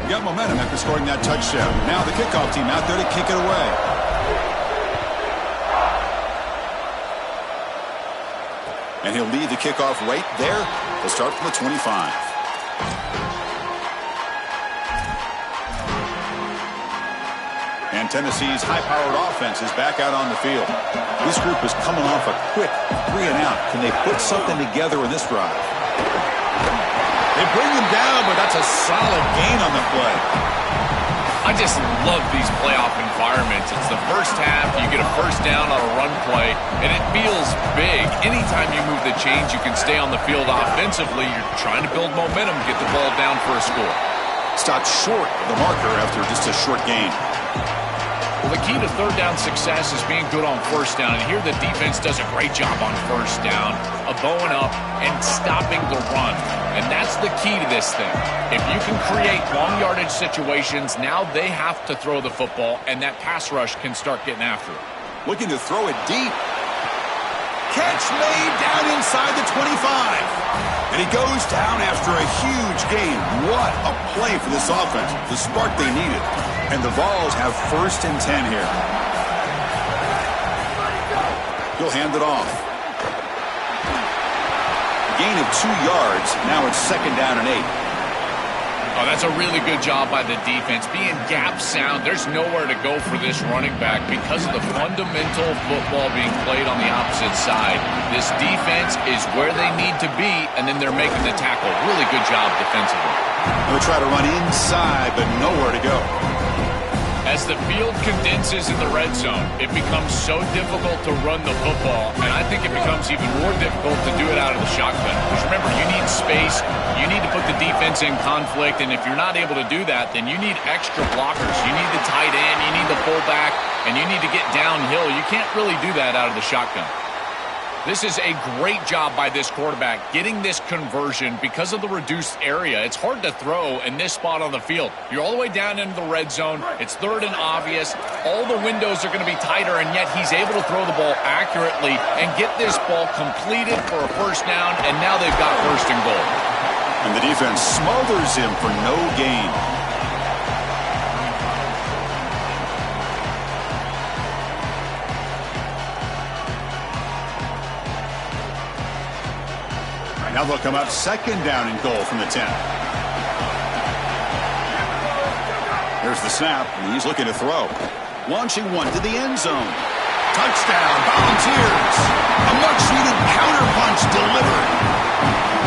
got momentum after scoring that touchdown. Now the kickoff team out there to kick it away. And he'll lead the kickoff right there. They'll start from the 25. And Tennessee's high-powered offense is back out on the field. This group is coming off a quick 3-and-out. Can they put something together in this drive? They bring him down, but that's a solid gain on the play. I just love these playoff environments. It's the first half, you get a first down on a run play, and it feels big. Anytime you move the chains, you can stay on the field offensively. You're trying to build momentum, get the ball down for a score. Stopped short of the marker after just a short gain. Well, the key to third down success is being good on first down. And here the defense does a great job on first down of bowing up and stopping the run. And that's the key to this thing. If you can create long yardage situations, now they have to throw the football, and that pass rush can start getting after it. Looking to throw it deep. Catch made down inside the 25. And he goes down after a huge gain. What a play for this offense. The spark they needed. And the Vols have 1st and 10 here. He'll hand it off. Gain of 2 yards. Now it's 2nd down and 8. Oh, that's a really good job by the defense. Being gap sound, there's nowhere to go for this running back because of the fundamental football being played on the opposite side. This defense is where they need to be, and then they're making the tackle. Really good job defensively. They'll try to run inside, but nowhere to go. As the field condenses in the red zone, it becomes so difficult to run the football, and I think it becomes even more difficult to do it out of the shotgun. Because remember, you need space, you need to put the defense in conflict, and if you're not able to do that, then you need extra blockers. You need the tight end, you need the fullback, and you need to get downhill. You can't really do that out of the shotgun. This is a great job by this quarterback getting this conversion because of the reduced area. It's hard to throw in this spot on the field. You're all the way down into the red zone. It's 3rd and obvious. All the windows are going to be tighter, and yet he's able to throw the ball accurately and get this ball completed for a first down, and now they've got 1st and goal. And the defense smothers him for no gain. Now they'll come up 2nd down and goal from the 10. There's the snap, and he's looking to throw. Launching one to the end zone. Touchdown, Volunteers. A much-needed counter-punch delivered.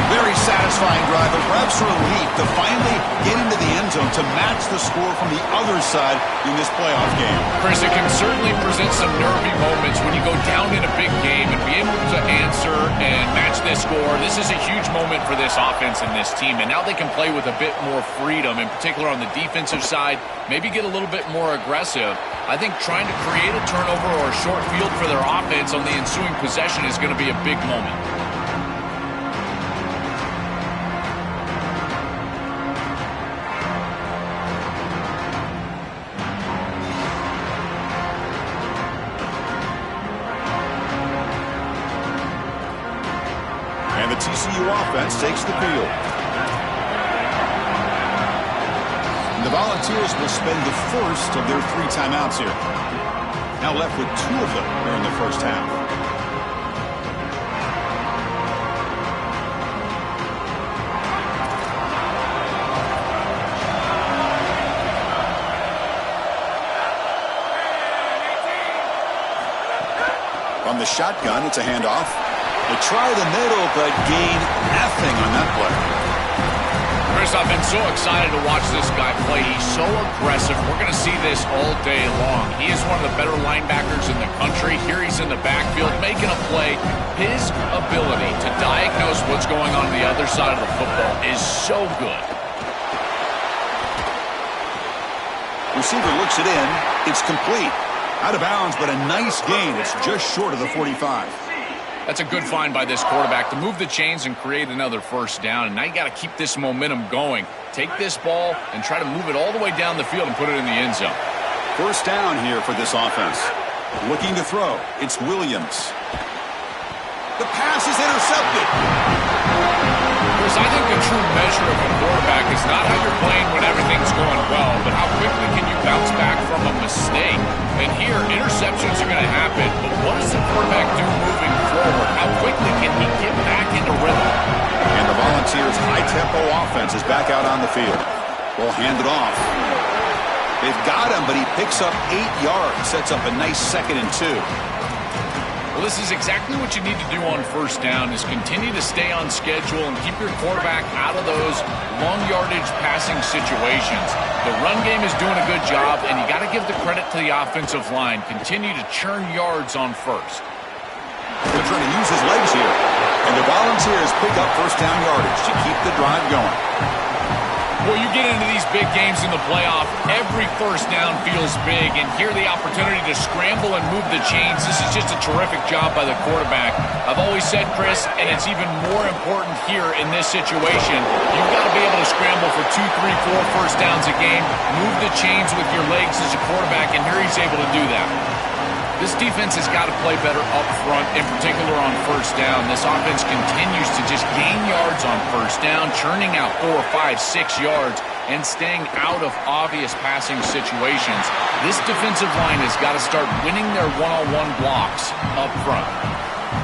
Very satisfying drive, but perhaps a relief to finally get into the end zone to match the score from the other side in this playoff game. Chris, it can certainly present some nervy moments when you go down in a big game and be able to answer and match this score. This is a huge moment for this offense and this team, and now they can play with a bit more freedom, in particular on the defensive side, maybe get a little bit more aggressive. I think trying to create a turnover or a short field for their offense on the ensuing possession is going to be a big moment. And the TCU offense takes the field. And the Volunteers will spend the first of their 3 timeouts here. Now left with 2 of them during the first half. From the shotgun, it's a handoff. They try the middle, but gain nothing on that play. Chris, I've been so excited to watch this guy play. He's so aggressive. We're going to see this all day long. He is one of the better linebackers in the country. Here he's in the backfield making a play. His ability to diagnose what's going on the other side of the football is so good. Receiver looks it in. It's complete. Out of bounds, but a nice gain. It's just short of the 45. That's a good find by this quarterback to move the chains and create another first down. And now you got to keep this momentum going. Take this ball and try to move it all the way down the field and put it in the end zone. First down here for this offense. Looking to throw. It's Williams. The pass is intercepted. Chris, I think the true measure of a quarterback is not how you're playing when everything's going here, interceptions are going to happen, but what does the quarterback do moving forward? How quickly can he get back into rhythm? And the Volunteers' high-tempo offense is back out on the field. We'll hand it off. They've got him, but he picks up 8 yards, sets up a nice 2nd and 2. Well, this is exactly what you need to do on first down is continue to stay on schedule and keep your quarterback out of those long yardage passing situations. The run game is doing a good job, and you got to give the credit to the offensive line. Continue to churn yards on first. They're trying to use his legs here. And the Volunteers pick up first down yardage to keep the drive going. Well, you get into these big games in the playoff, every first down feels big, and here the opportunity to scramble and move the chains. This is just a terrific job by the quarterback. I've always said, Chris, and it's even more important here in this situation, you've got to be able to scramble for 2, 3, 4 first downs a game, move the chains with your legs as a quarterback, and here he's able to do that. This defense has got to play better up front, in particular on first down. This offense continues to just gain yards on first down, churning out 4, 5, 6 yards, and staying out of obvious passing situations. This defensive line has got to start winning their one-on-one blocks up front.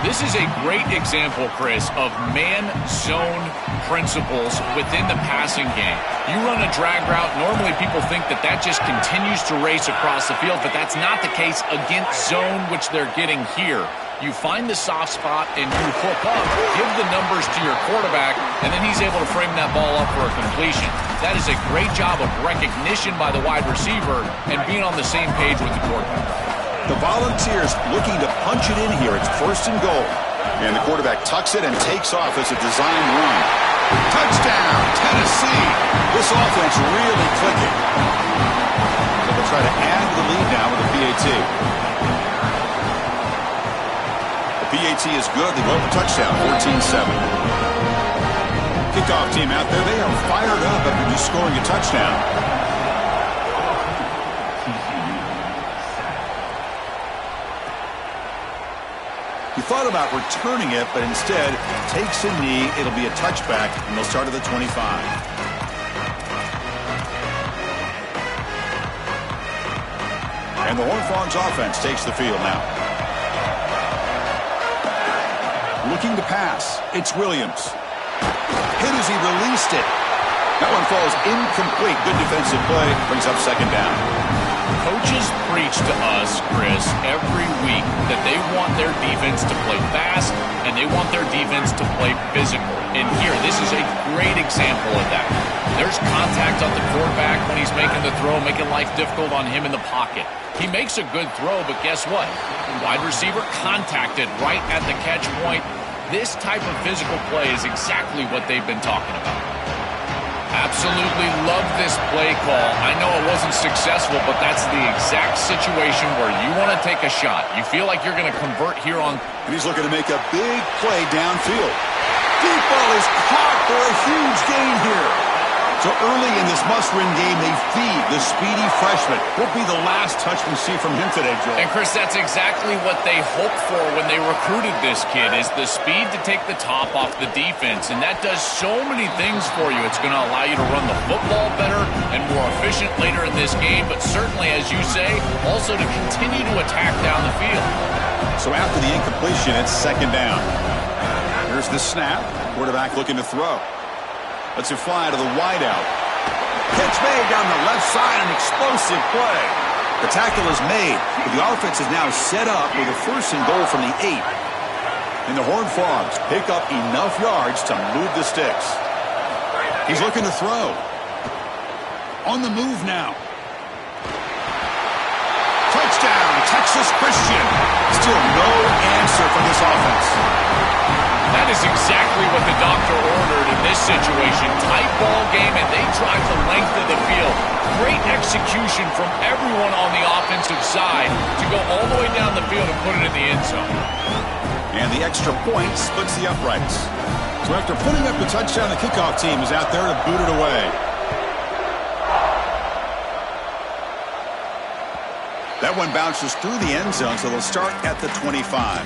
This is a great example, Chris, of man-zone principles within the passing game. You run a drag route, normally people think that that just continues to race across the field, but that's not the case against zone, which they're getting here. You find the soft spot and you hook up, give the numbers to your quarterback, and then he's able to frame that ball up for a completion. That is a great job of recognition by the wide receiver and being on the same page with the quarterback. The Volunteers looking to punch it in here. It's 1st and goal. And the quarterback tucks it and takes off as a design run. Touchdown, Tennessee. This offense really clicking. So they'll try to add to the lead now with a PAT. The PAT is good. They go up a touchdown, 14-7. Kickoff team out there. They are fired up after just scoring a touchdown. He thought about returning it, but instead takes a knee. It'll be a touchback, and they'll start at the 25. And the Horned Frogs offense takes the field now. Looking to pass. It's Williams. Hit as he released it. That one falls incomplete. Good defensive play. Brings up 2nd down. Coaches preach to us, Chris, every week that they want their defense to play fast and they want their defense to play physical. And here, this is a great example of that. There's contact on the quarterback when he's making the throw, making life difficult on him in the pocket. He makes a good throw, but guess what? Wide receiver contacted right at the catch point. This type of physical play is exactly what they've been talking about. Absolutely love this play call. I know it wasn't successful, but that's the exact situation where you want to take a shot. You feel like you're going to convert here on. And he's looking to make a big play downfield. Deep ball is caught for a huge gain here. So early in this must-win game, they feed the speedy freshman. Won't be the last touch we see from him today, Joel. And, Chris, that's exactly what they hoped for when they recruited this kid, is the speed to take the top off the defense. And that does so many things for you. It's going to allow you to run the football better and more efficient later in this game. But certainly, as you say, also to continue to attack down the field. So after the incompletion, it's 2nd down. Here's the snap. Quarterback looking to throw. Lets it fly to the wideout. Catch made down the left side, an explosive play. The tackle is made, but the offense is now set up with a 1st and goal from the 8. And the Horned Frogs pick up enough yards to move the sticks. He's looking to throw. On the move now. Touchdown, Texas Christian. Still no answer from this offense. That is exactly what the doctor ordered in this situation. Tight ball game, and they drive the length of the field. Great execution from everyone on the offensive side to go all the way down the field and put it in the end zone. And the extra point splits the uprights. So after putting up the touchdown, the kickoff team is out there to boot it away. That one bounces through the end zone, so they'll start at the 25.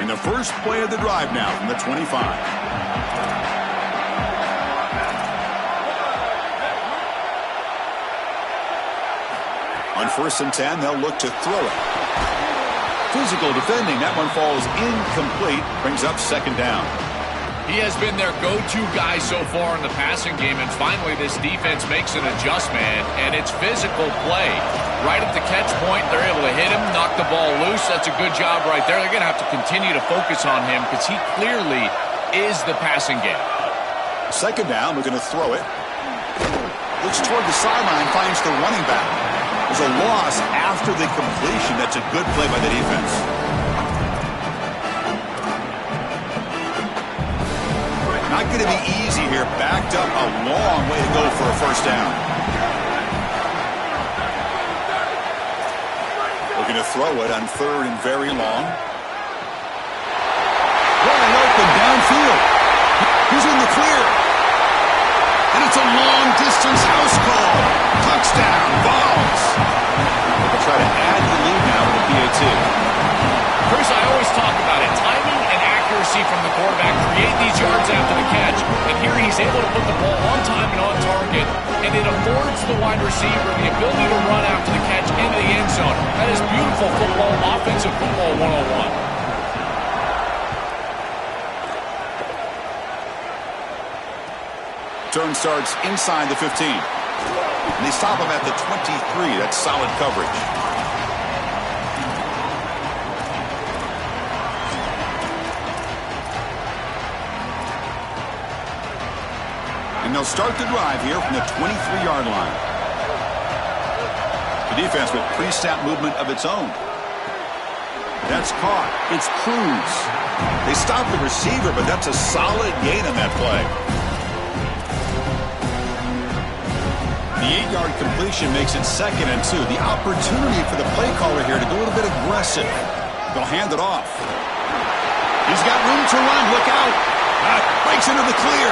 In the first play of the drive now from the 25. On 1st and 10, they'll look to throw it. Physical defending. That one falls incomplete. Brings up 2nd down. He has been their go-to guy so far in the passing game, and finally this defense makes an adjustment, and it's physical play. Right at the catch point, they're able to hit him, knock the ball loose. That's a good job right there. They're going to have to continue to focus on him because he clearly is the passing game. 2nd down, we're going to throw it. Looks toward the sideline, finds the running back. There's a loss after the completion. That's a good play by the defense. Not going to be easy here. Backed up a long way to go for a 1st down. Looking to throw it on 3rd and very long. Wide open downfield. He's in the clear. And it's a long-distance house call. Touchdown, Vols. They'll try to add the lead now with the PAT. Chris, I always talk about it. Timing and accuracy from the quarterback create these yards after the catch. And here he's able to put the ball on time and on target. And it affords the wide receiver the ability to run after the catch into the end zone. That is beautiful football, offensive football 101. Turn starts inside the 15. And they stop him at the 23. That's solid coverage. And they'll start the drive here from the 23-yard line. The defense with pre-snap movement of its own. That's caught. It's Cruz. They stop the receiver, but that's a solid gain on that play. The 8-yard completion makes it 2nd and 2. The opportunity for the play caller here to go a little bit aggressive. They'll hand it off. He's got room to run. Look out. Breaks into the clear.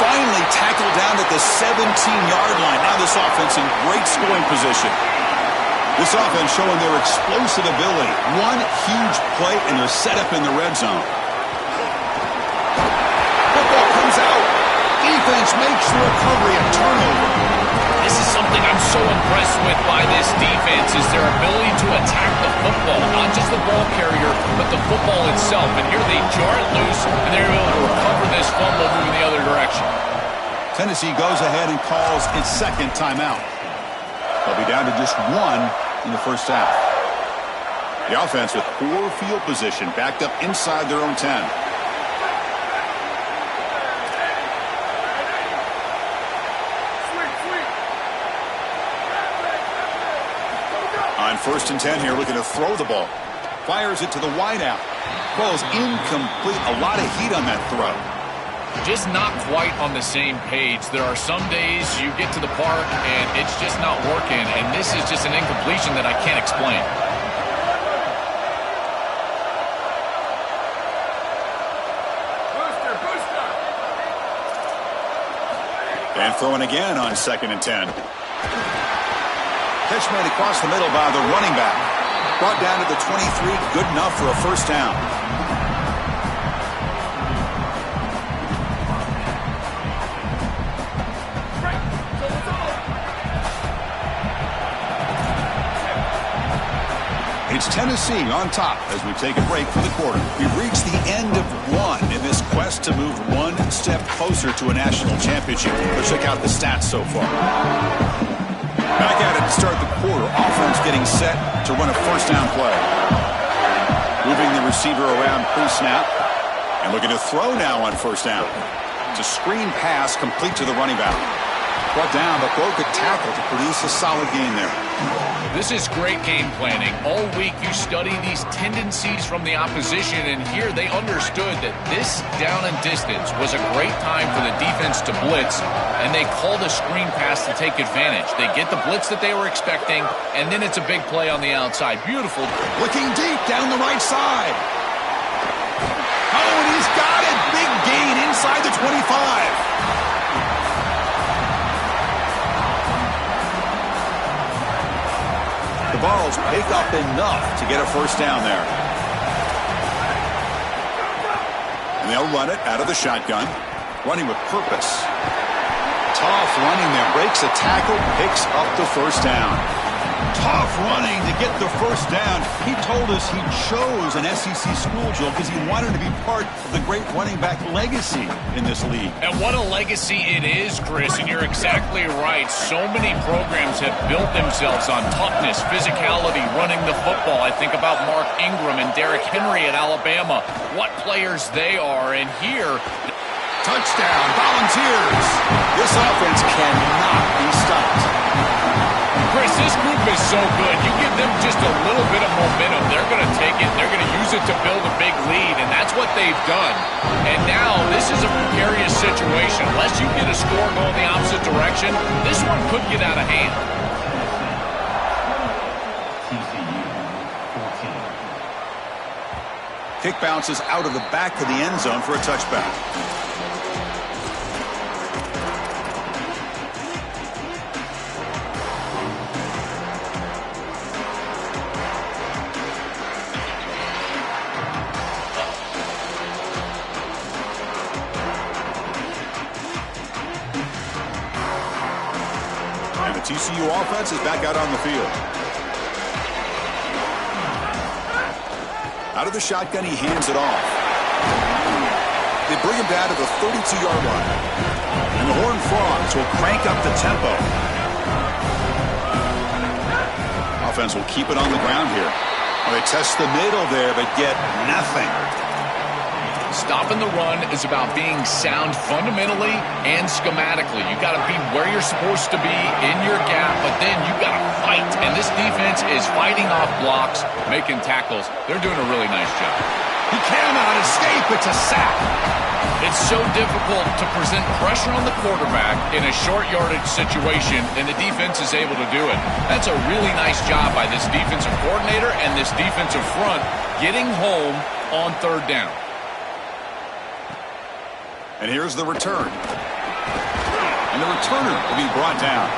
Finally tackled down at the 17-yard line. Now this offense in great scoring position. This offense showing their explosive ability. One huge play and they're set up in the red zone. Football comes out. Defense makes the recovery, a turnover. This is something I'm so impressed with by this defense is their ability to attack the football, not just the ball carrier, but the football itself. And here they jar it loose, and they're able to recover this fumble moving the other direction. Tennessee goes ahead and calls its 2nd timeout. They'll be down to just 1 in the 1st half. The offense with poor field position, backed up inside their own 10. On 1st and 10 here, looking to throw the ball. Fires it to the wideout. Ball's incomplete. A lot of heat on that throw. Just not quite on the same page. There are some days you get to the park and it's just not working, and this is just an incompletion that I can't explain. And throwing again on 2nd and 10. Catch made across the middle by the running back. Brought down to the 23, good enough for a 1st down. It's Tennessee on top as we take a break for the quarter. We've reached the end of 1 in this quest to move 1 step closer to a national championship. Let's check out the stats so far. Back at it to start the quarter. Offense getting set to run a 1st down play. Moving the receiver around pre-snap. And looking to throw now on 1st down. It's a screen pass complete to the running back. Brought down, but broke a tackle to produce a solid gain there. This is great game planning. All week you study these tendencies from the opposition, and here they understood that this down and distance was a great time for the defense to blitz, and they called a screen pass to take advantage. They get the blitz that they were expecting, and then it's a big play on the outside. Beautiful. Looking deep down the right side. Oh, and he's got it. Big gain inside the 25. The Vols pick up enough to get a 1st down there. And they'll run it out of the shotgun. Running with purpose. Tough running there. Breaks a tackle, picks up the first down. Tough running to get the first down. He told us he chose an SEC school, Joel, because he wanted to be part of the great running back legacy in this league. And what a legacy it is, Chris, and you're exactly right. So many programs have built themselves on toughness, physicality, running the football. I think about Mark Ingram and Derrick Henry at Alabama. What players they are, and here... Touchdown, Volunteers. This offense cannot be stopped. Chris, this group is so good. You give them just a little bit of momentum, they're going to take it, they're going to use it to build a big lead, and that's what they've done. And now this is a precarious situation. Unless you get a score going the opposite direction, this one could get out of hand. Kick bounces out of the back of the end zone for a touchback. TCU offense is back out on the field. Out of the shotgun, he hands it off. They bring him down to the 32-yard line. And the Horned Frogs will crank up the tempo. Offense will keep it on the ground here. Well, they test the middle there, but get nothing. Stopping the run is about being sound fundamentally and schematically. You got to be where you're supposed to be in your gap, but then you got to fight. And this defense is fighting off blocks, making tackles. They're doing a really nice job. He cannot escape. It's a sack. It's so difficult to present pressure on the quarterback in a short yardage situation, and the defense is able to do it. That's a really nice job by this defensive coordinator and this defensive front getting home on third down. And here's the return. And the returner will be brought down.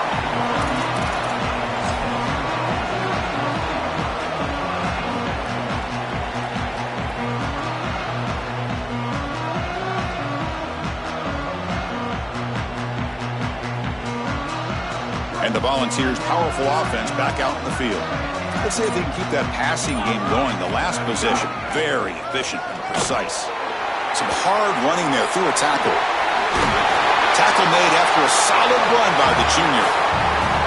And the Volunteers' powerful offense back out in the field. Let's see if they can keep that passing game going. The last possession, very efficient and precise. Some hard running there through a tackle. Tackle made after a solid run by the junior.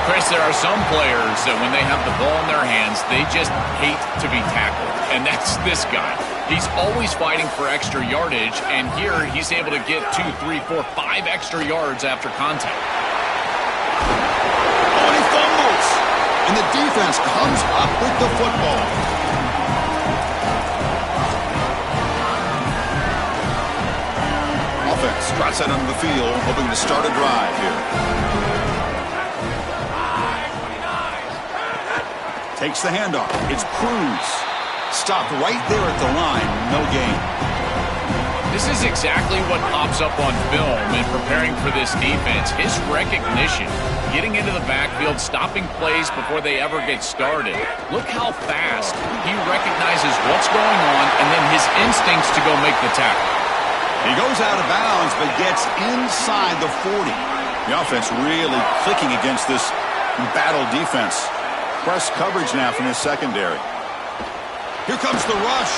Chris, there are some players that when they have the ball in their hands, they just hate to be tackled. And that's this guy. He's always fighting for extra yardage, and here he's able to get 2, 3, 4, 5 extra yards after contact. Oh, and he fumbles. And the defense comes up with the football. Offense drops out onto the field, hoping to start a drive here. Takes the handoff. It's Cruz. Stopped right there at the line. No gain. This is exactly what pops up on film in preparing for this defense. His recognition, getting into the backfield, stopping plays before they ever get started. Look how fast he recognizes what's going on and then his instincts to go make the tackle. He goes out of bounds, but gets inside the 40. The offense really clicking against this embattled defense. Press coverage now from his secondary. Here comes the rush.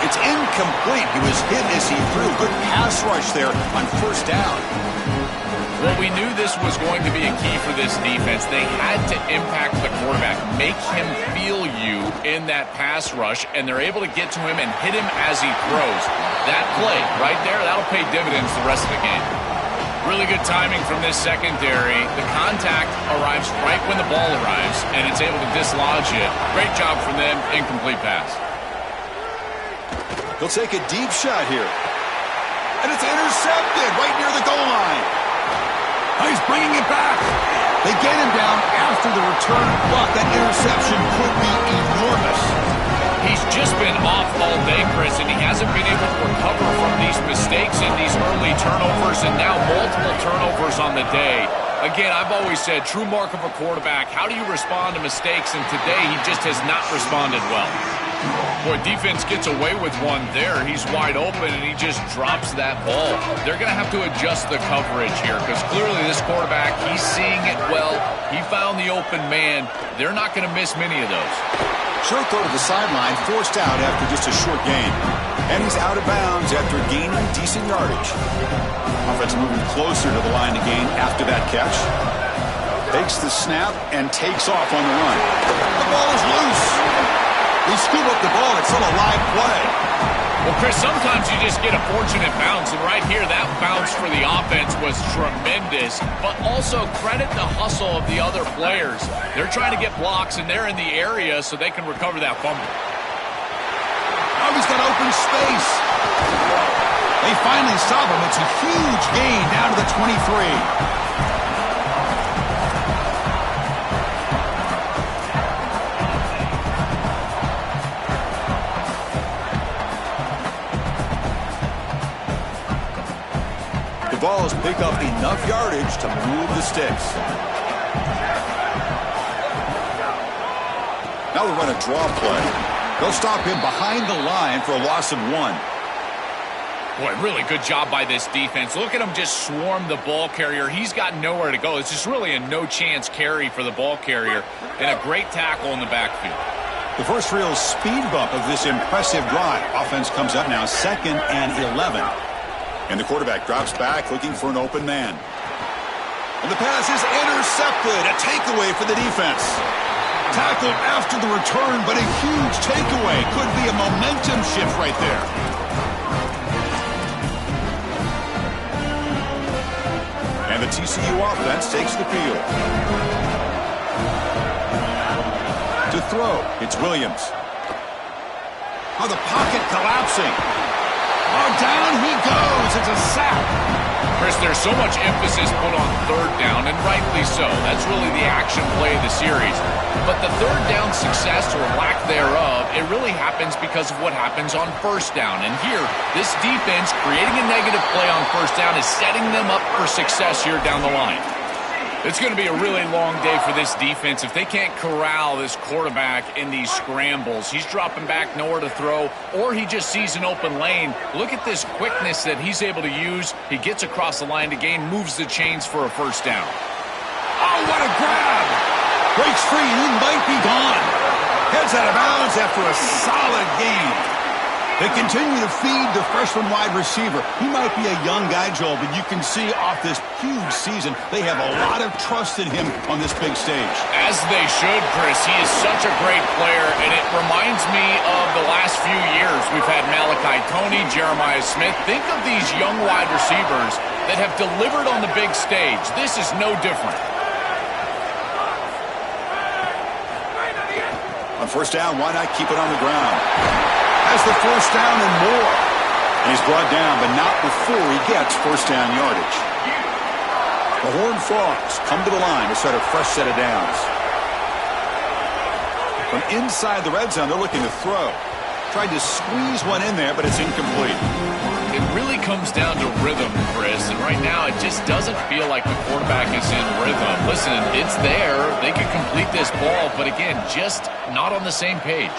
It's incomplete. He was hit as he threw. Good pass rush there on first down. Well, we knew this was going to be a key for this defense. They had to impact the quarterback, make him feel you in that pass rush, and they're able to get to him and hit him as he throws. That play right there, that'll pay dividends the rest of the game. Really good timing from this secondary. The contact arrives right when the ball arrives, and it's able to dislodge it. Great job from them. Incomplete pass. He'll take a deep shot here. And it's intercepted right near the goal line. He's bringing it back. They get him down after the return, but that interception could be enormous. He's just been off all day, Chris, and he hasn't been able to recover from these mistakes and these early turnovers and now multiple turnovers on the day. Again, I've always said, true mark of a quarterback, how do you respond to mistakes? And today he just has not responded well. Boy, defense gets away with one there. He's wide open, and he just drops that ball. They're going to have to adjust the coverage here because clearly this quarterback, he's seeing it well. He found the open man. They're not going to miss many of those. Short throw to the sideline, forced out after just a short gain. And he's out of bounds after gaining decent yardage. Offense moving closer to the line to gain after that catch. Takes the snap and takes off on the run. The ball is loose. They scoop up the ball. It's still a live play. Well, Chris, sometimes you just get a fortunate bounce, and right here, that bounce for the offense was tremendous, but also credit the hustle of the other players. They're trying to get blocks, and they're in the area so they can recover that fumble. Now he's got open space. They finally stop him. It's a huge gain down to the 23. Balls pick up enough yardage to move the sticks. Now they run a draw play. They'll stop him behind the line for a loss of 1. Boy, really good job by this defense. Look at him just swarm the ball carrier. He's got nowhere to go. It's just really a no-chance carry for the ball carrier and a great tackle in the backfield. The first real speed bump of this impressive drive. Offense comes up now 2nd and 11. And the quarterback drops back looking for an open man. And the pass is intercepted. A takeaway for the defense. Tackled after the return, but a huge takeaway. Could be a momentum shift right there. And the TCU offense takes the field. To throw, it's Williams. Oh, the pocket collapsing. Oh, down he goes. It's a sack. Chris, there's so much emphasis put on 3rd down, and rightly so. That's really the action play of the series. But the 3rd down success, or lack thereof, it really happens because of what happens on 1st down. And here, this defense, creating a negative play on 1st down, is setting them up for success here down the line. It's going to be a really long day for this defense if they can't corral this quarterback in these scrambles. He's dropping back, nowhere to throw, or he just sees an open lane. Look at this quickness that he's able to use. He gets across the line to gain, moves the chains for a 1st down. Oh, what a grab! Breaks free, and he might be gone. Heads out of bounds after a solid gain. They continue to feed the freshman wide receiver. He might be a young guy, Joel, but you can see off this huge season, they have a lot of trust in him on this big stage. As they should, Chris. He is such a great player, and it reminds me of the last few years. We've had Malachi Tony, Jeremiah Smith. Think of these young wide receivers that have delivered on the big stage. This is no different. On 1st down, why not keep it on the ground? Has the 1st down and more. And he's brought down, but not before he gets 1st down yardage. The Horned Frogs come to the line to set a fresh set of downs. From inside the red zone, they're looking to throw. Tried to squeeze one in there, but it's incomplete. It really comes down to rhythm, Chris, and right now it just doesn't feel like the quarterback is in rhythm. Listen, it's there. They could complete this ball, but again, just not on the same page.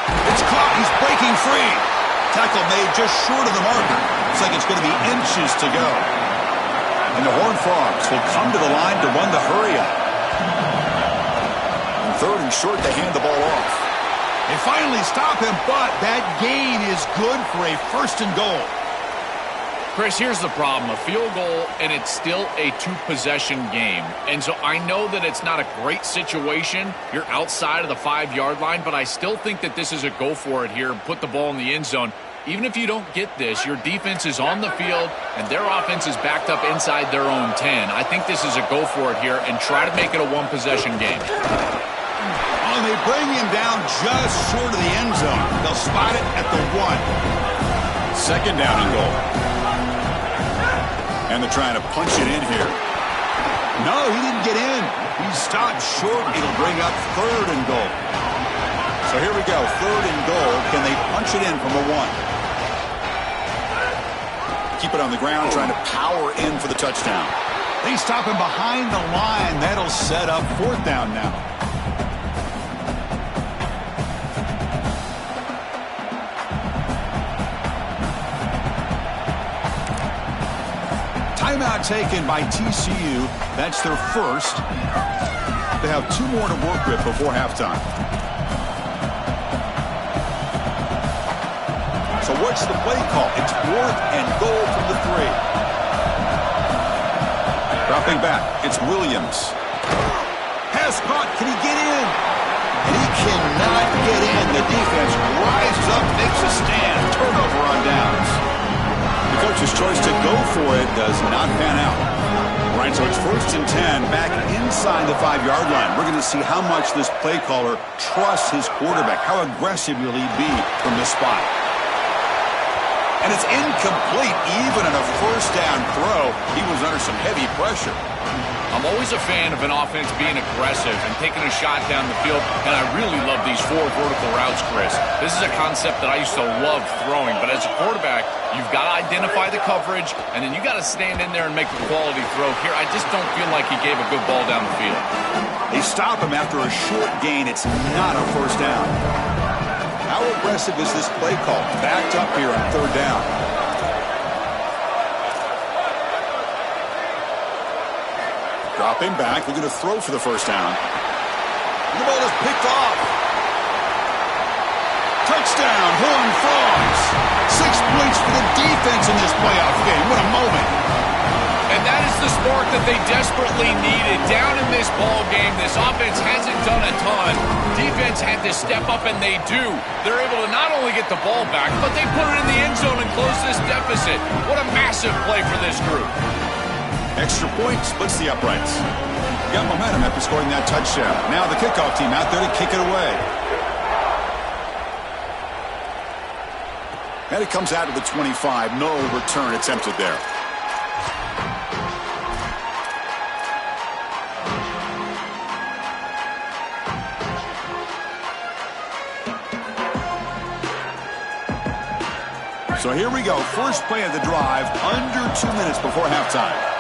It's caught. He's breaking free. Tackle made just short of the marker. Looks like it's going to be inches to go. And the Horned Frogs will come to the line to run the hurry-up. And 3rd and short, they hand the ball off. They finally stop him, but that gain is good for a 1st and goal. Chris, here's the problem. A field goal, and it's still a 2-possession game. And so I know that it's not a great situation. You're outside of the 5-yard line, but I still think that this is a go for it here and put the ball in the end zone. Even if you don't get this, your defense is on the field, and their offense is backed up inside their own 10. I think this is a go for it here and try to make it a 1-possession game. Oh, they bring him down just short of the end zone. They'll spot it at the 1. 2nd down and goal. And they're trying to punch it in here. No, he didn't get in. He stopped short. It'll bring up 3rd and goal. So here we go, 3rd and goal. Can they punch it in from the 1? Keep it on the ground, trying to power in for the touchdown. They stop him behind the line. That'll set up 4th down now. Timeout taken by TCU. That's their first. They have 2 more to work with before halftime. So what's the play call? It's 4th and goal from the 3. Dropping back, it's Williams. Pass caught, can he get in? And he cannot get in. The defense rises up, makes a stand. Turnover on downs. The coach's choice to go for it does not pan out. All right, so it's 1st and 10, back inside the 5-yard line. We're going to see how much this play caller trusts his quarterback. How aggressive will he be from this spot? And it's incomplete even on a 1st down throw. He was under some heavy pressure. I'm always a fan of an offense being aggressive and taking a shot down the field, and I really love these 4 vertical routes, Chris. This is a concept that I used to love throwing, but as a quarterback, you've got to identify the coverage, and then you got to stand in there and make a quality throw. Here, I just don't feel like he gave a good ball down the field. They stop him after a short gain. It's not a 1st down. How aggressive is this play call? Backed up here on 3rd down. Dropping back, looking to throw for the 1st down. The ball is picked off. Touchdown, Horned Frogs. 6 points for the defense in this playoff game. What a moment. And that is the spark that they desperately needed. Down in this ball game, this offense hasn't done a ton. Defense had to step up, and they do. They're able to not only get the ball back, but they put it in the end zone and close this deficit. What a massive play for this group. Extra point splits the uprights. Got momentum after scoring that touchdown. Now the kickoff team out there to kick it away. And it comes out of the 25. No return attempted there. So here we go. First play of the drive, under 2 minutes before halftime.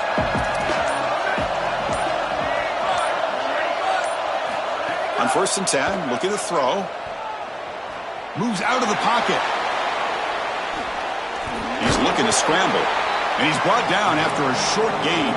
On 1st and 10, looking to throw. Moves out of the pocket. He's looking to scramble. And he's brought down after a short gain.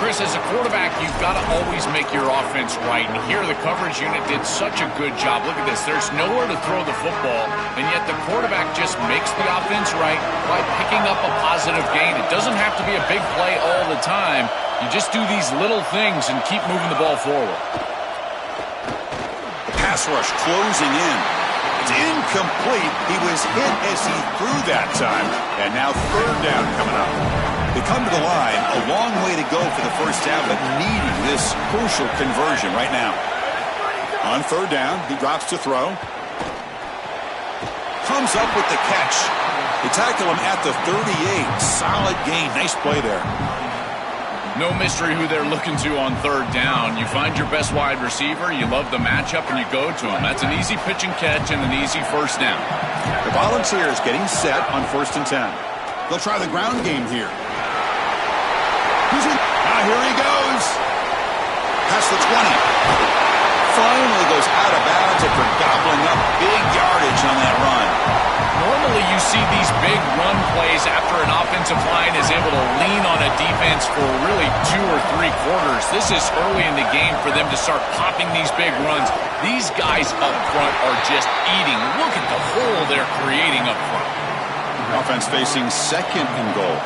Chris, as a quarterback, you've got to always make your offense right. And here the coverage unit did such a good job. Look at this. There's nowhere to throw the football, and yet the quarterback just makes the offense right by picking up a positive gain. It doesn't have to be a big play all the time. You just do these little things and keep moving the ball forward. Pass rush closing in. It's incomplete. He was hit as he threw that time. And now 3rd down coming up. They come to the line, a long way to go for the 1st down, but needing this crucial conversion right now. On 3rd down, he drops to throw. Comes up with the catch. They tackle him at the 38. Solid gain. Nice play there. No mystery who they're looking to on 3rd down. You find your best wide receiver, you love the matchup, and you go to him. That's an easy pitch and catch and an easy 1st down. The Volunteers getting set on 1st and 10. They'll try the ground game here. Now here he goes. Past the 20. Finally goes out of bounds after gobbling up big yardage on that run. Normally you see these big run plays after an offensive line is able to lean on a defense for really 2 or 3 quarters. This is early in the game for them to start popping these big runs. These guys up front are just eating. Look at the hole they're creating up front. Offense facing 2nd and goal.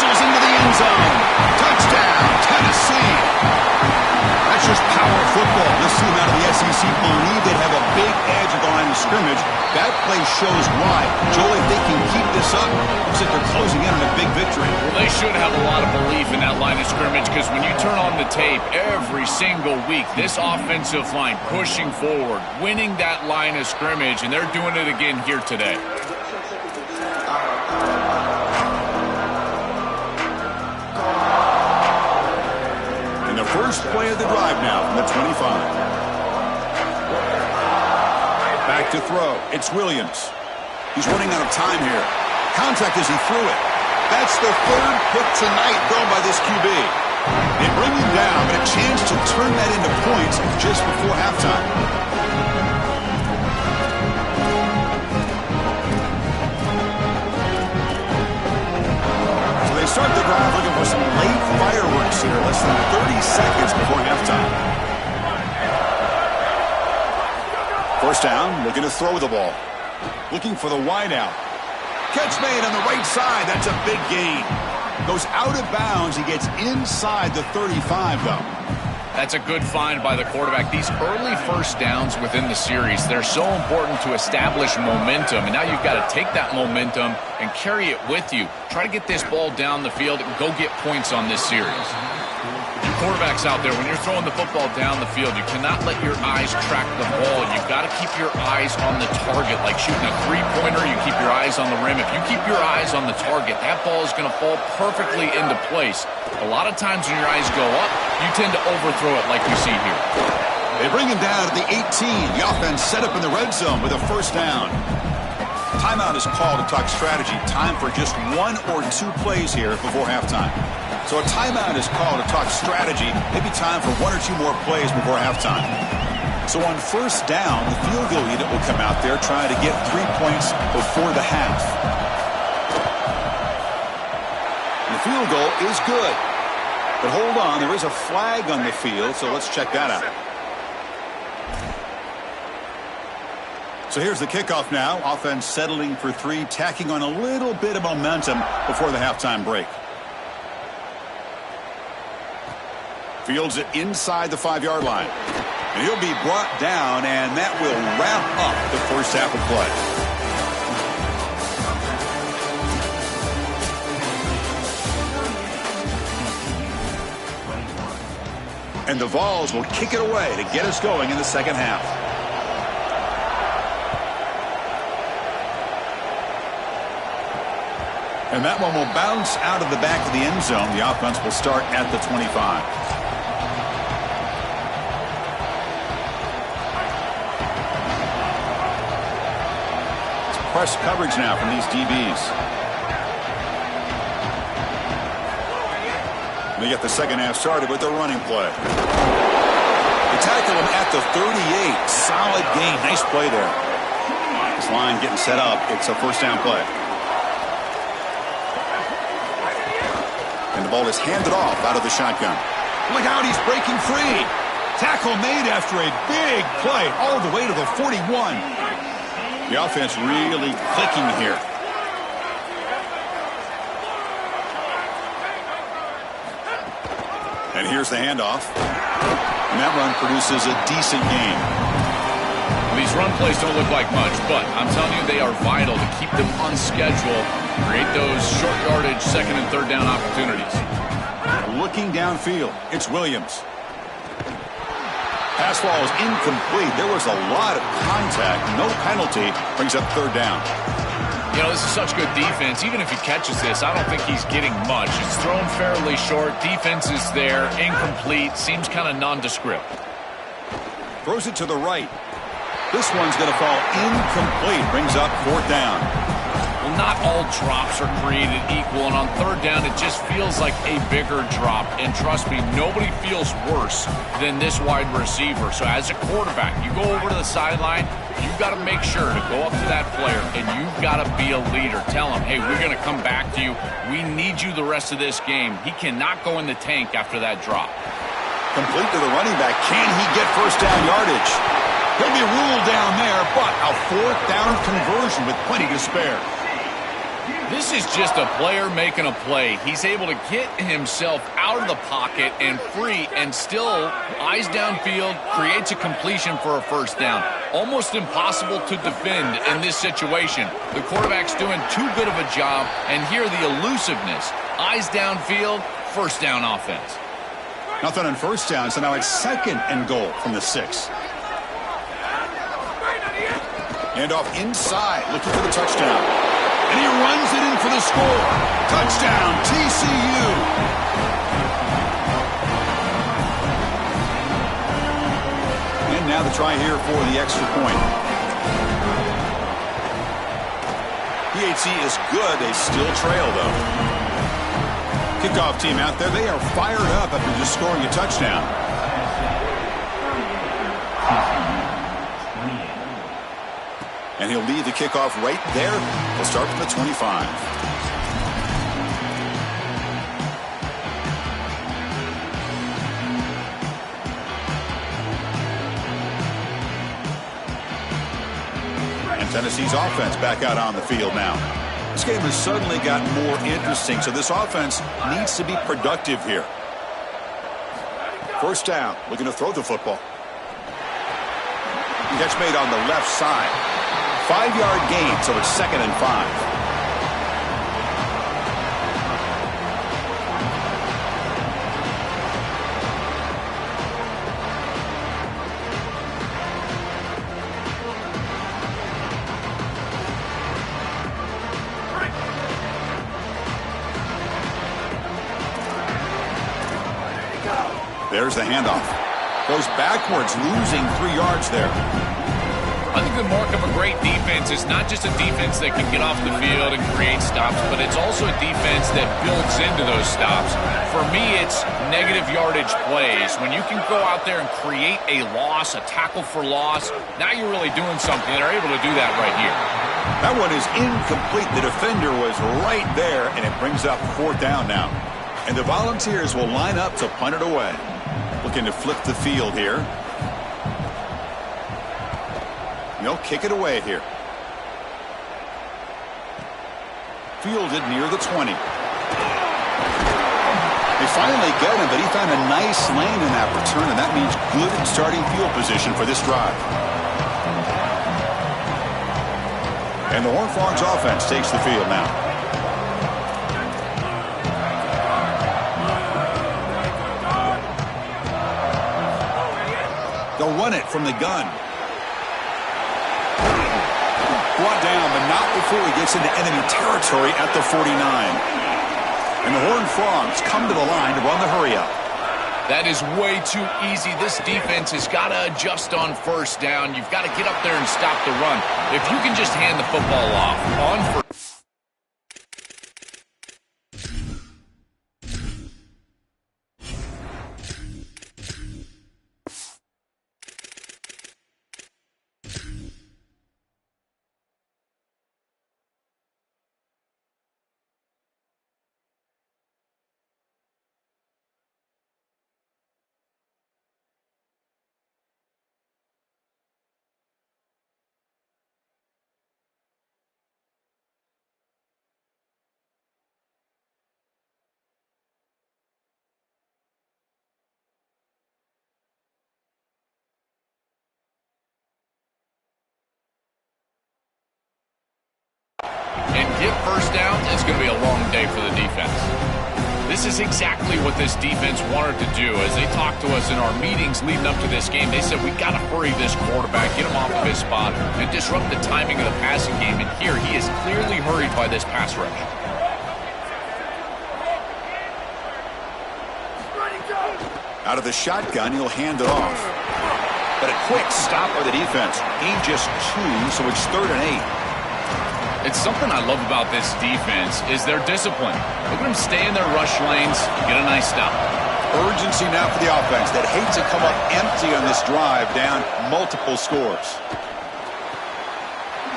Into the end zone. Touchdown, Tennessee. That's just power football. This team out of the SEC believe they have a big edge at the line of scrimmage. That play shows why. Joel, if they can keep this up, looks like they're closing in on a big victory. Well, they should have a lot of belief in that line of scrimmage because when you turn on the tape every single week, this offensive line pushing forward, winning that line of scrimmage, and they're doing it again here today. First play of the drive now from the 25. Back to throw. It's Williams. He's running out of time here. Contact as he threw it. That's the 3rd pick tonight thrown by this QB. They bring him down, but a chance to turn that into points just before halftime. So they start the drive looking for some late fireworks here, less than 30 seconds before halftime. First down, looking to throw the ball. Looking for the wide out. Catch made on the right side. That's a big gain. Goes out of bounds. He gets inside the 35, though. That's a good find by the quarterback. These early first downs within the series, they're so important to establish momentum. And now you've got to take that momentum and carry it with you. Try to get this ball down the field and go get points on this series. Quarterbacks out there, when you're throwing the football down the field, you cannot let your eyes track the ball. You've got to keep your eyes on the target. Like shooting a three-pointer, you keep your eyes on the rim. If you keep your eyes on the target, that ball is going to fall perfectly into place. A lot of times when your eyes go up, you tend to overthrow it like you see here. They bring him down at the 18. The offense set up in the red zone with a first down. Timeout is called to talk strategy. Time for just one or two plays here before halftime. So a timeout is called to talk strategy. Maybe time for one or two more plays before halftime. So on first down, the field goal unit will come out there trying to get 3 points before the half. And the field goal is good. But hold on, there is a flag on the field, so let's check that out. So here's the kickoff now. Offense settling for 3, tacking on a little bit of momentum before the halftime break. Fields it inside the 5-yard line. And he'll be brought down, and that will wrap up the first half of play. And the Vols will kick it away to get us going in the second half. And that one will bounce out of the back of the end zone. The offense will start at the 25. Press coverage now from these DBs. They get the second half started with the running play. They tackle him at the 38. Solid gain. Nice play there. This line getting set up. It's a first down play. And the ball is handed off out of the shotgun. Look out, he's breaking free. Tackle made after a big play all the way to the 41. The offense really clicking here. And here's the handoff. And that run produces a decent gain. These run plays don't look like much, but I'm telling you they are vital to keep them on schedule, create those short yardage second and third down opportunities. Looking downfield, it's Williams. Pass ball is incomplete. There was a lot of contact. No penalty. Brings up third down. You know, this is such good defense. Even if he catches this, I don't think he's getting much. It's thrown fairly short. Defense is there. Incomplete. Seems kind of nondescript. Throws it to the right. This one's going to fall incomplete. Brings up fourth down. Well, not all drops are created equal, and on third down, it just feels like a bigger drop. And trust me, nobody feels worse than this wide receiver. So as a quarterback, you go over to the sideline, you've got to make sure to go up to that player, and you've got to be a leader. Tell him, hey, we're going to come back to you. We need you the rest of this game. He cannot go in the tank after that drop. Complete to the running back. Can he get first down yardage? He'll be ruled down there, but a fourth down conversion with plenty to spare. This is just a player making a play. He's able to get himself out of the pocket and free and still, eyes downfield, creates a completion for a first down. Almost impossible to defend in this situation. The quarterback's doing too good of a job, and here the elusiveness. Eyes downfield, first down offense. Nothing on first down, so now it's second and goal from the 6. Hand off inside, looking for the touchdown. And he runs it in for the score. Touchdown, TCU. And now the try here for the extra point. PAT is good. They still trail, though. Kickoff team out there, they are fired up after just scoring a touchdown. And he'll lead the kickoff right there. He'll start from the 25. And Tennessee's offense back out on the field now. This game has suddenly gotten more interesting, so this offense needs to be productive here. First down, looking to throw the football. Catch made on the left side. 5-yard gain, so it's 2nd and 5. There's the handoff. Goes backwards, losing 3 yards there. I think the mark of a great defense is not just a defense that can get off the field and create stops, but it's also a defense that builds into those stops. For me, it's negative yardage plays. When you can go out there and create a loss, a tackle for loss, now you're really doing something. They're able to do that right here. That one is incomplete. The defender was right there, and it brings up 4th down now. And the Volunteers will line up to punt it away. Looking to flip the field here. They'll kick it away here. Fielded near the 20. They finally get him, but he found a nice lane in that return, and that means good starting field position for this drive. And the Horned Frogs offense takes the field now. They'll run it from the gun. Brought down, but not before he gets into enemy territory at the 49. And the Horned Frogs come to the line to run the hurry-up. That is way too easy. This defense has got to adjust on first down. You've got to get up there and stop the run. If you can just hand the football off on first. And get first down, it's going to be a long day for the defense. This is exactly what this defense wanted to do. As they talked to us in our meetings leading up to this game, they said, we got to hurry this quarterback, get him off of his spot, and disrupt the timing of the passing game. And here, he is clearly hurried by this pass rush. Out of the shotgun, he'll hand it off. But a quick stop by the defense. Gain just 2, so it's 3rd and 8. It's something I love about this defense is their discipline. Look at them stay in their rush lanes, get a nice stop. Urgency now for the offense that hates to come up empty on this drive, down multiple scores.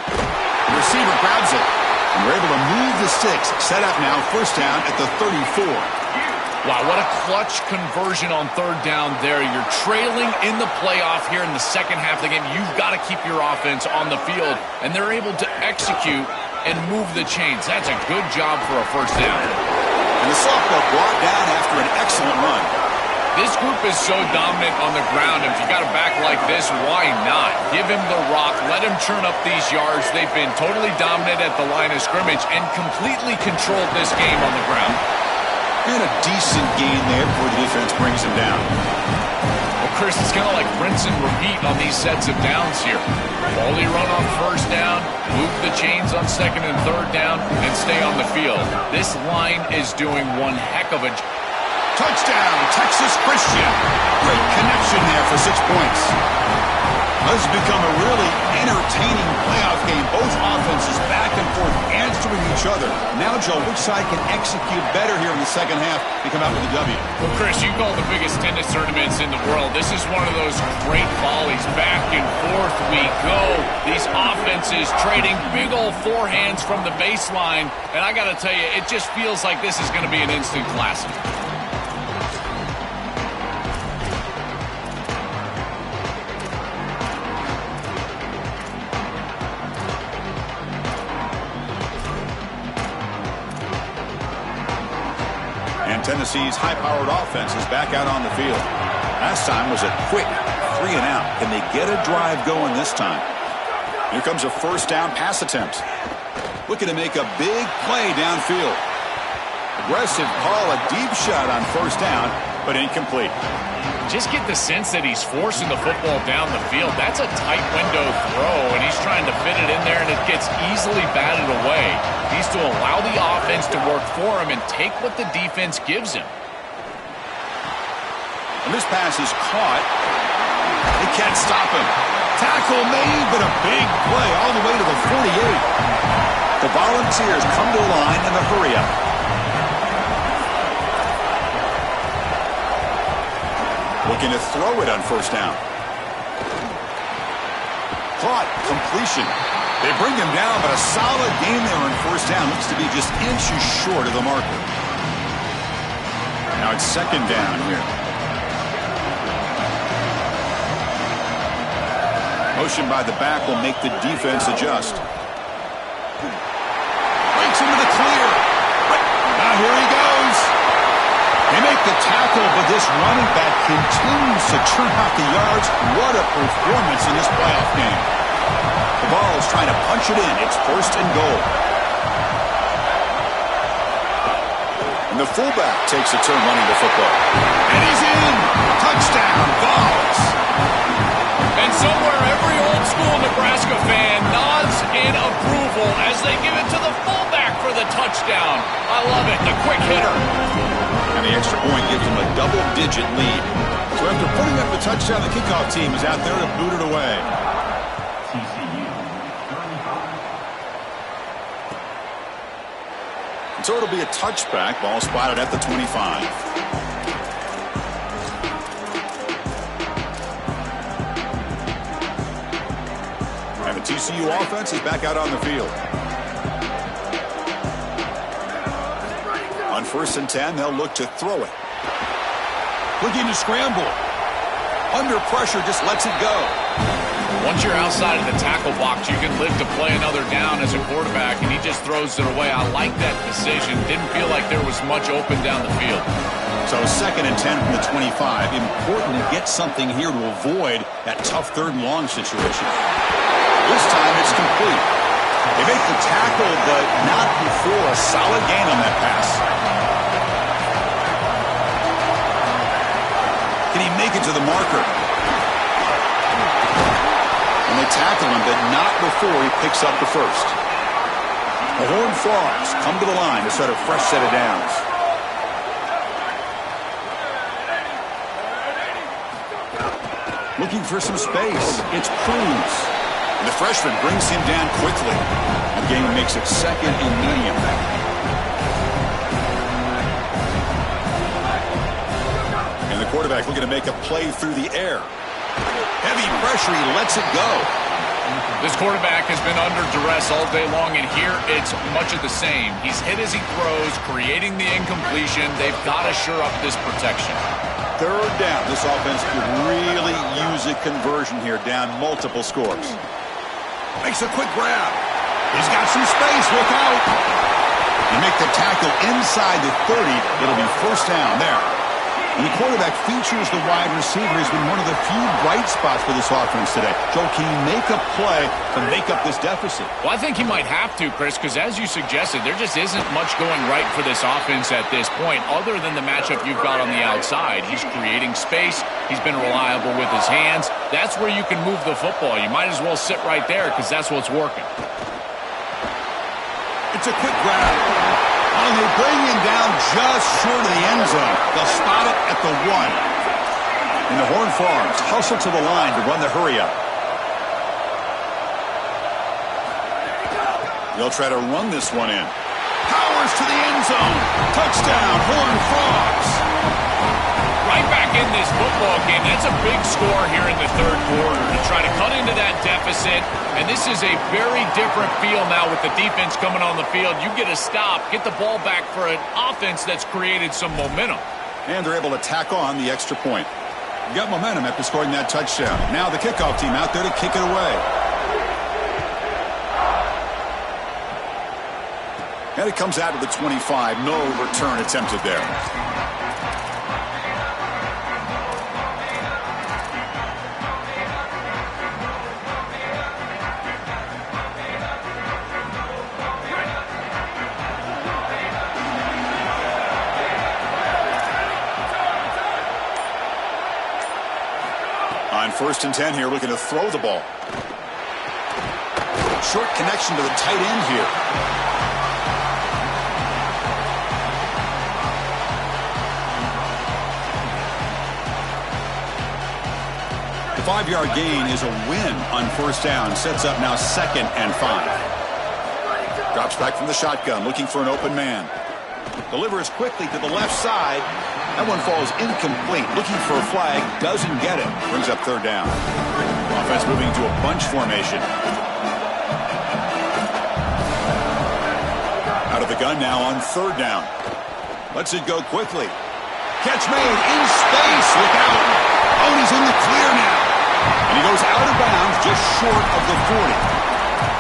The receiver grabs it, and we're able to move the sticks. Set up now, first down at the 34. Wow, what a clutch conversion on 3rd down there. You're trailing in the playoff here in the second half of the game. You've got to keep your offense on the field, and they're able to execute and move the chains. That's a good job for a first down. And the sophomore brought down after an excellent run. This group is so dominant on the ground. If you got a back like this, why not? Give him the rock. Let him churn up these yards. They've been totally dominant at the line of scrimmage and completely controlled this game on the ground. And a decent gain there before the defense brings him down. Well, Chris, it's kind of like rinse and repeat on these sets of downs here. Quality run on first down, move the chains on 2nd and 3rd down, and stay on the field. This line is doing one heck of a job. Touchdown, Texas Christian. Great connection there for 6 points. This has become a really entertaining playoff game. Both offenses back and forth answering each other. Now, Joe, which side can execute better here in the second half to come out with a W? Well, Chris, you call the biggest tennis tournaments in the world. This is one of those great volleys. Back and forth we go. These offenses trading big old forehands from the baseline. And I got to tell you, it just feels like this is going to be an instant classic. Tennessee's high-powered offense is back out on the field. Last time was a quick 3-and-out. Can they get a drive going this time? Here comes a first down pass attempt. Looking to make a big play downfield. Aggressive call, a deep shot on first down, but incomplete. Just get the sense that he's forcing the football down the field. That's a tight window throw, and he's trying to fit it in there, and it gets easily batted away. He needs to allow the offense to work for him and take what the defense gives him. And this pass is caught. They can't stop him. Tackle made, but a big play all the way to the 48. The Volunteers come to the line in the hurry-up. Looking to throw it on first down. Caught. Completion. They bring him down, but a solid game there on first down. Looks to be just inches short of the marker. Now it's second down here. Motion by the back will make the defense adjust. Breaks into the clear. Now here he goes. They make the tackle, but this running back continues to churn out the yards. What a performance in this playoff game. The ball is trying to punch it in. It's first and goal. And the fullback takes a turn running the football. And he's in. Touchdown, Vols. And somewhere every old-school Nebraska fan nods in approval as they give it to the fullback for the touchdown. I love it. The quick hitter. And the extra point gives them a double-digit lead. So after putting up the touchdown, the kickoff team is out there to boot it away. And so it'll be a touchback. Ball spotted at the 25. And the TCU offense is back out on the field. On 1st and 10, they'll look to throw it. Looking to scramble. Under pressure, just lets it go. Once you're outside of the tackle box, you can live to play another down as a quarterback, and he just throws it away. I like that decision. Didn't feel like there was much open down the field. So 2nd and 10 from the 25. Important to get something here to avoid that tough 3rd and long situation. This time it's complete. They make the tackle, but not before a solid gain on that pass. Can he make it to the marker? And they tackle him, but not before he picks up the first. The Horned Frogs come to the line to set a fresh set of downs. Looking for some space. It's Cruz. And the freshman brings him down quickly. The game makes it 2nd and medium. And the quarterback looking to make a play through the air. Heavy pressure, he lets it go. This quarterback has been under duress all day long, and here it's much of the same. He's hit as he throws, creating the incompletion. They've got to shore up this protection. 3rd down. This offense could really use a conversion here, down multiple scores. Makes a quick grab. He's got some space. Look out. You make the tackle inside the 30. It'll be first down there. And the quarterback features the wide receiver. He's been one of the few bright spots for this offense today. Joe, can he make a play to make up this deficit? Well, I think he might have to, Chris, because as you suggested, there just isn't much going right for this offense at this point, other than the matchup you've got on the outside. He's creating space. He's been reliable with his hands. That's where you can move the football. You might as well sit right there because that's what's working. It's a quick grab. And they bring him down just short of the end zone. They'll spot it at the 1. And the Horned Frogs hustle to the line to run the hurry-up. They'll try to run this one in. Powers to the end zone. Touchdown, Horned Frogs. Right back in this football game. That's a big score here in the third quarter to try to cut into that deficit. And this is a very different feel now with the defense coming on the field. You get a stop, get the ball back for an offense that's created some momentum. And they're able to tack on the extra point. You got momentum after scoring that touchdown. Now the kickoff team out there to kick it away. And it comes out to the 25. No return attempted there. On 1st and 10 here, looking to throw the ball. Short connection to the tight end here. The 5-yard gain is a win on 1st down. Sets up now 2nd and 5. Drops back from the shotgun, looking for an open man. Delivers quickly to the left side. That one falls incomplete. Looking for a flag. Doesn't get it. Brings up 3rd down. Offense moving to a bunch formation. Out of the gun now on 3rd down. Lets it go quickly. Catch made in space. Look out. Oh, he's in the clear now. And he goes out of bounds just short of the 40.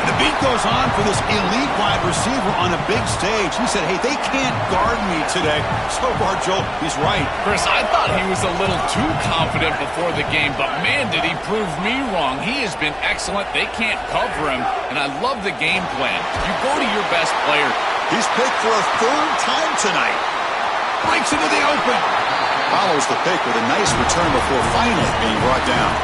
And the beat goes on for this elite wide receiver on a big stage. He said, hey, they can't guard me today. So far, Joel, he's right. Chris, I thought he was a little too confident before the game, but man, did he prove me wrong. He has been excellent. They can't cover him, and I love the game plan. You go to your best player. He's picked for a 3rd time tonight. Breaks into the open. Follows the pick with a nice return before finally being brought down.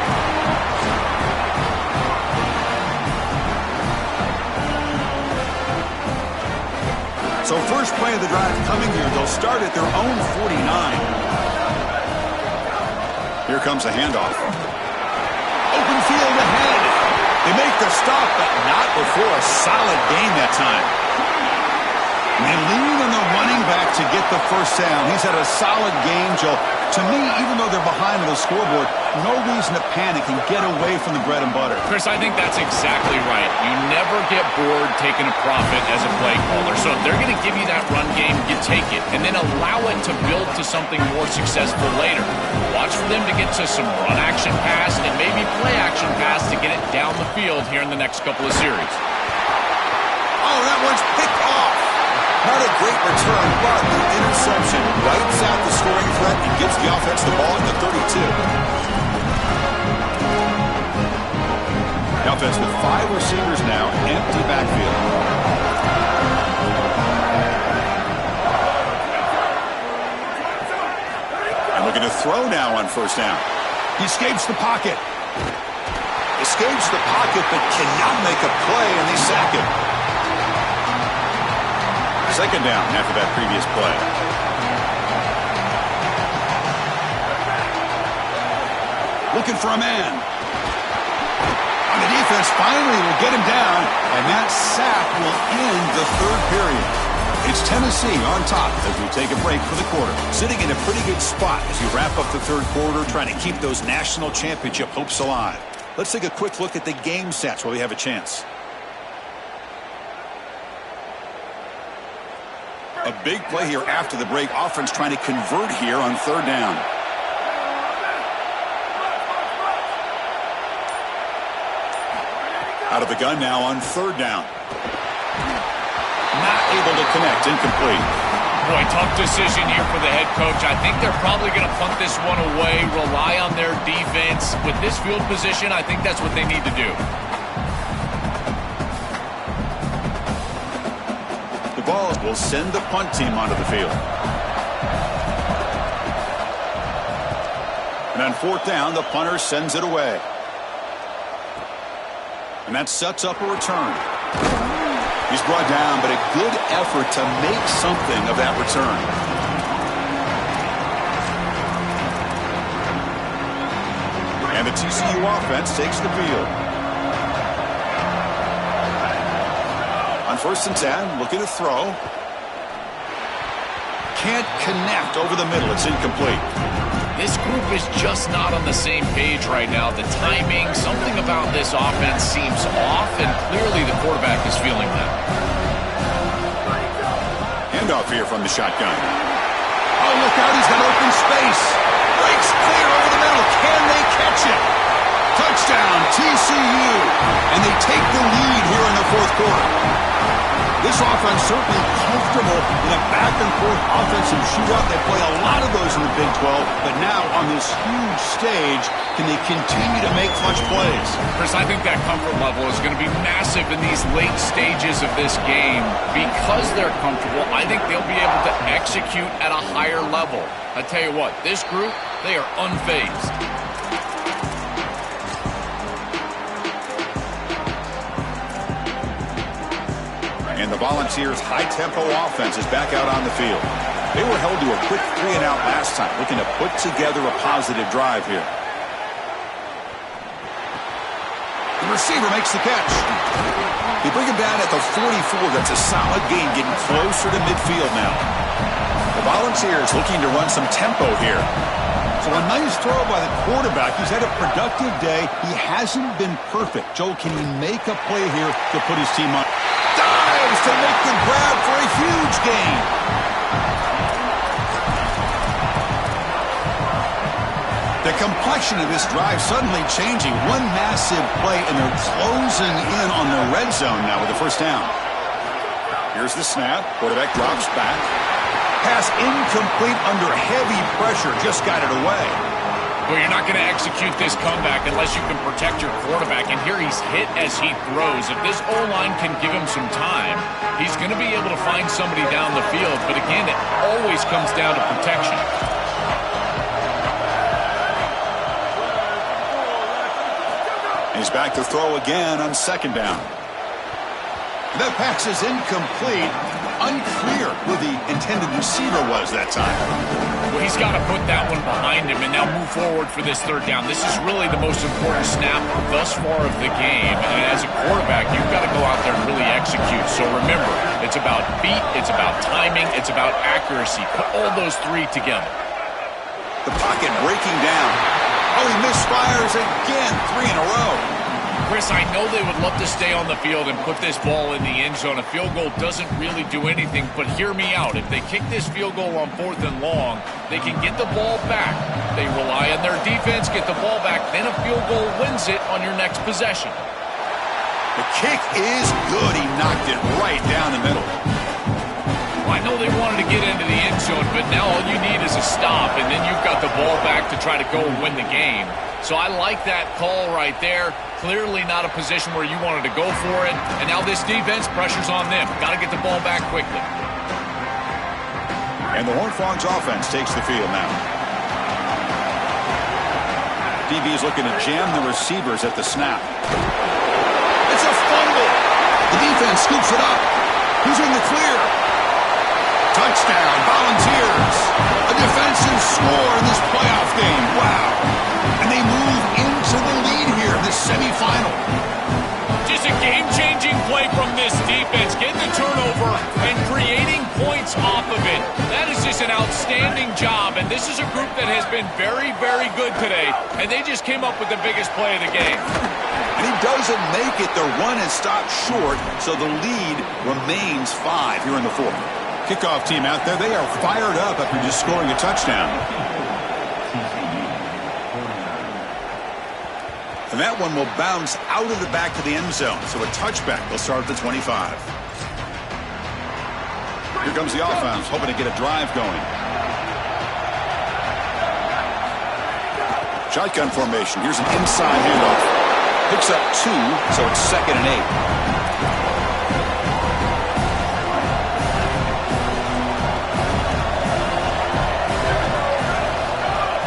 So first play of the drive coming here. They'll start at their own 49. Here comes a handoff. Open field ahead. They make the stop, but not before a solid gain that time. And they lean on the running back to get the 1st down. He's had a solid game, Joe. To me, even though they're behind on the scoreboard, no reason to panic and get away from the bread and butter. Chris, I think that's exactly right. You never get bored taking a profit as a play caller. So if they're going to give you that run game, you take it. And then allow it to build to something more successful later. Watch for them to get to some run action pass and maybe play action pass to get it down the field here in the next couple of series. Oh, that one's picked off. Not a great return, but the interception wipes out the scoring threat and gives the offense the ball at the 32. The offense with 5 receivers now, empty backfield. And looking to throw now on 1st down. He escapes the pocket. Escapes the pocket, but cannot make a play, and they sack him. 2nd down after that previous play. Looking for a man. On the defense, finally will get him down, and that sack will end the 3rd period. It's Tennessee on top as we take a break for the quarter. Sitting in a pretty good spot as you wrap up the 3rd quarter, trying to keep those national championship hopes alive. Let's take a quick look at the game stats while we have a chance. A big play here after the break. Offense trying to convert here on 3rd down. Out of the gun now on 3rd down. Not able to connect. Incomplete. Boy, tough decision here for the head coach. I think they're probably going to punt this one away, rely on their defense. With this field position, I think that's what they need to do. The ball will send the punt team onto the field. And on 4th down, the punter sends it away. And that sets up a return. He's brought down, but a good effort to make something of that return. And the TCU offense takes the field. On first and 10, looking to throw. Can't connect over the middle. It's incomplete. This group is just not on the same page right now. The timing, something about this offense seems off, and clearly the quarterback is feeling that. Handoff here from the shotgun. Oh, look out. He's got open space. Breaks clear over the middle. Can they catch it? Touchdown, TCU. And they take the lead here in the fourth quarter. This offense certainly comfortable in a back-and-forth offensive shootout. They play a lot of those in the Big 12, but now on this huge stage, can they continue to make clutch plays? Chris, I think that comfort level is going to be massive in these late stages of this game. Because they're comfortable, I think they'll be able to execute at a higher level. I tell you what, this group, they are unfazed. And the Volunteers' high-tempo offense is back out on the field. They were held to a quick 3-and-out last time, looking to put together a positive drive here. The receiver makes the catch. They bring him down at the 44. That's a solid gain, getting closer to midfield now. The Volunteers looking to run some tempo here. So a nice throw by the quarterback. He's had a productive day. He hasn't been perfect. Joel, can he make a play here to put his team on? Dives to make the grab for a huge gain. The complexion of this drive suddenly changing. One massive play, and they're closing in on the red zone now with the first down. Here's the snap. Quarterback drops back. Pass incomplete under heavy pressure. Just got it away. Well, you're not going to execute this comeback unless you can protect your quarterback. And here he's hit as he throws. If this O-line can give him some time, he's going to be able to find somebody down the field. But again, it always comes down to protection. He's back to throw again on second down. That pass is incomplete. Unclear who the intended receiver was that time. Well, he's got to put that one behind him and now move forward for this third down. This is really the most important snap thus far of the game. And as a quarterback, you've got to go out there and really execute. So remember, it's about feet, it's about timing, it's about accuracy. Put all those three together. The pocket breaking down. Oh, he misfires again. 3 in a row. Chris, I know they would love to stay on the field and put this ball in the end zone. A field goal doesn't really do anything, but hear me out. If they kick this field goal on 4th and long, they can get the ball back. They rely on their defense, get the ball back, then a field goal wins it on your next possession. The kick is good. He knocked it right down the middle. Well, I know they wanted to get into the end zone, but now all you need is a stop, and then you've got the ball back to try to go and win the game. So I like that call right there. Clearly not a position where you wanted to go for it. And now this defense, pressure's on them. Got to get the ball back quickly. And the Horned Frogs offense takes the field now. DB is looking to jam the receivers at the snap. It's a fumble. The defense scoops it up. Who's in the clear? Touchdown, Volunteers. A defensive score in this playoff game. Wow. And they move into the lead here in this semifinal. Just a game-changing play from this defense. Getting the turnover and creating points off of it. That is just an outstanding job. And this is a group that has been very, very good today. And they just came up with the biggest play of the game. And he doesn't make it. The run is stopped short, so the lead remains 5 here in the fourth. Kickoff team out there, they are fired up after just scoring a touchdown. And that one will bounce out of the back to the end zone. So a touchback will start at the 25. Here comes the offense, hoping to get a drive going. Shotgun formation. Here's an inside handoff. Picks up 2, so it's 2nd and 8.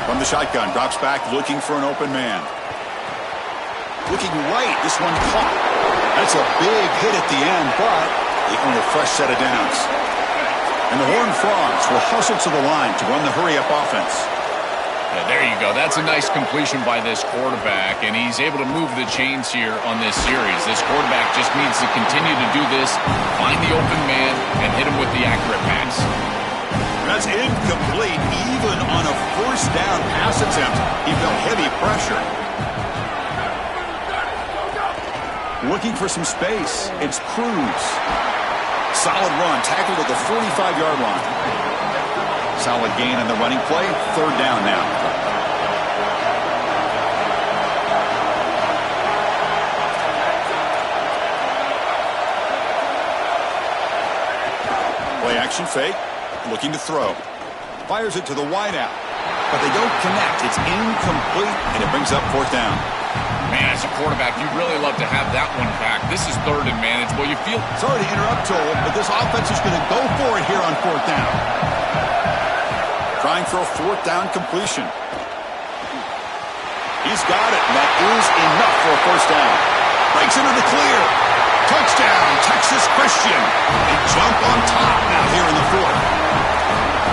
From the shotgun, drops back, looking for an open man. Looking right, this one caught. That's a big hit at the end, but they own a fresh set of downs. And the Horned Frogs will hustle to the line to run the hurry-up offense. Yeah, there you go. That's a nice completion by this quarterback, and he's able to move the chains here on this series. This quarterback just needs to continue to do this, find the open man, and hit him with the accurate pass. That's incomplete, even on a first down pass attempt. He felt heavy pressure. Looking for some space. It's Cruz. Solid run, tackled at the 45-yard line. Solid gain in the running play. Third down now. Play action fake. Looking to throw. Fires it to the wideout. But they don't connect. It's incomplete, and it brings up fourth down. Man, as a quarterback, you'd really love to have that one back. This is third and manageable. You feel... Sorry to interrupt, Joel, but this offense is going to go for it here on fourth down. Trying for a fourth down completion. He's got it, and that is enough for a first down. Breaks into the clear. Touchdown, Texas Christian. They jump on top now here in the fourth.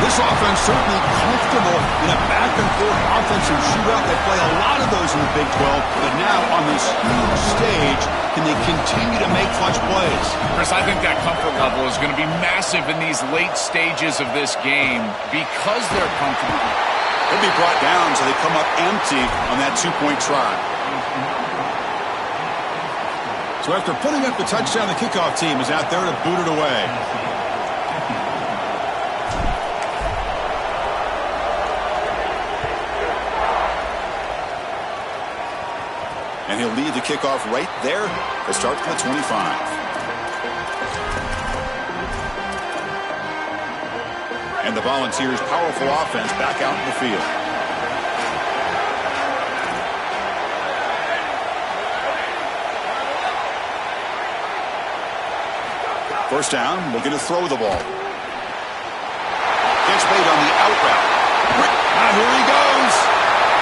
This offense certainly comfortable in a back-and-forth offensive shootout. They play a lot of those in the Big 12, but now on this huge stage, can they continue to make clutch plays? Chris, I think that comfort level is going to be massive in these late stages of this game because they're comfortable. They'll be brought down so they come up empty on that two-point try. So after putting up the touchdown, the kickoff team is out there to boot it away. And he'll lead the kickoff right there to start from the 25. And the Volunteers' powerful offense back out in the field. First down, looking to throw the ball. Gets made on the out route. Here he goes.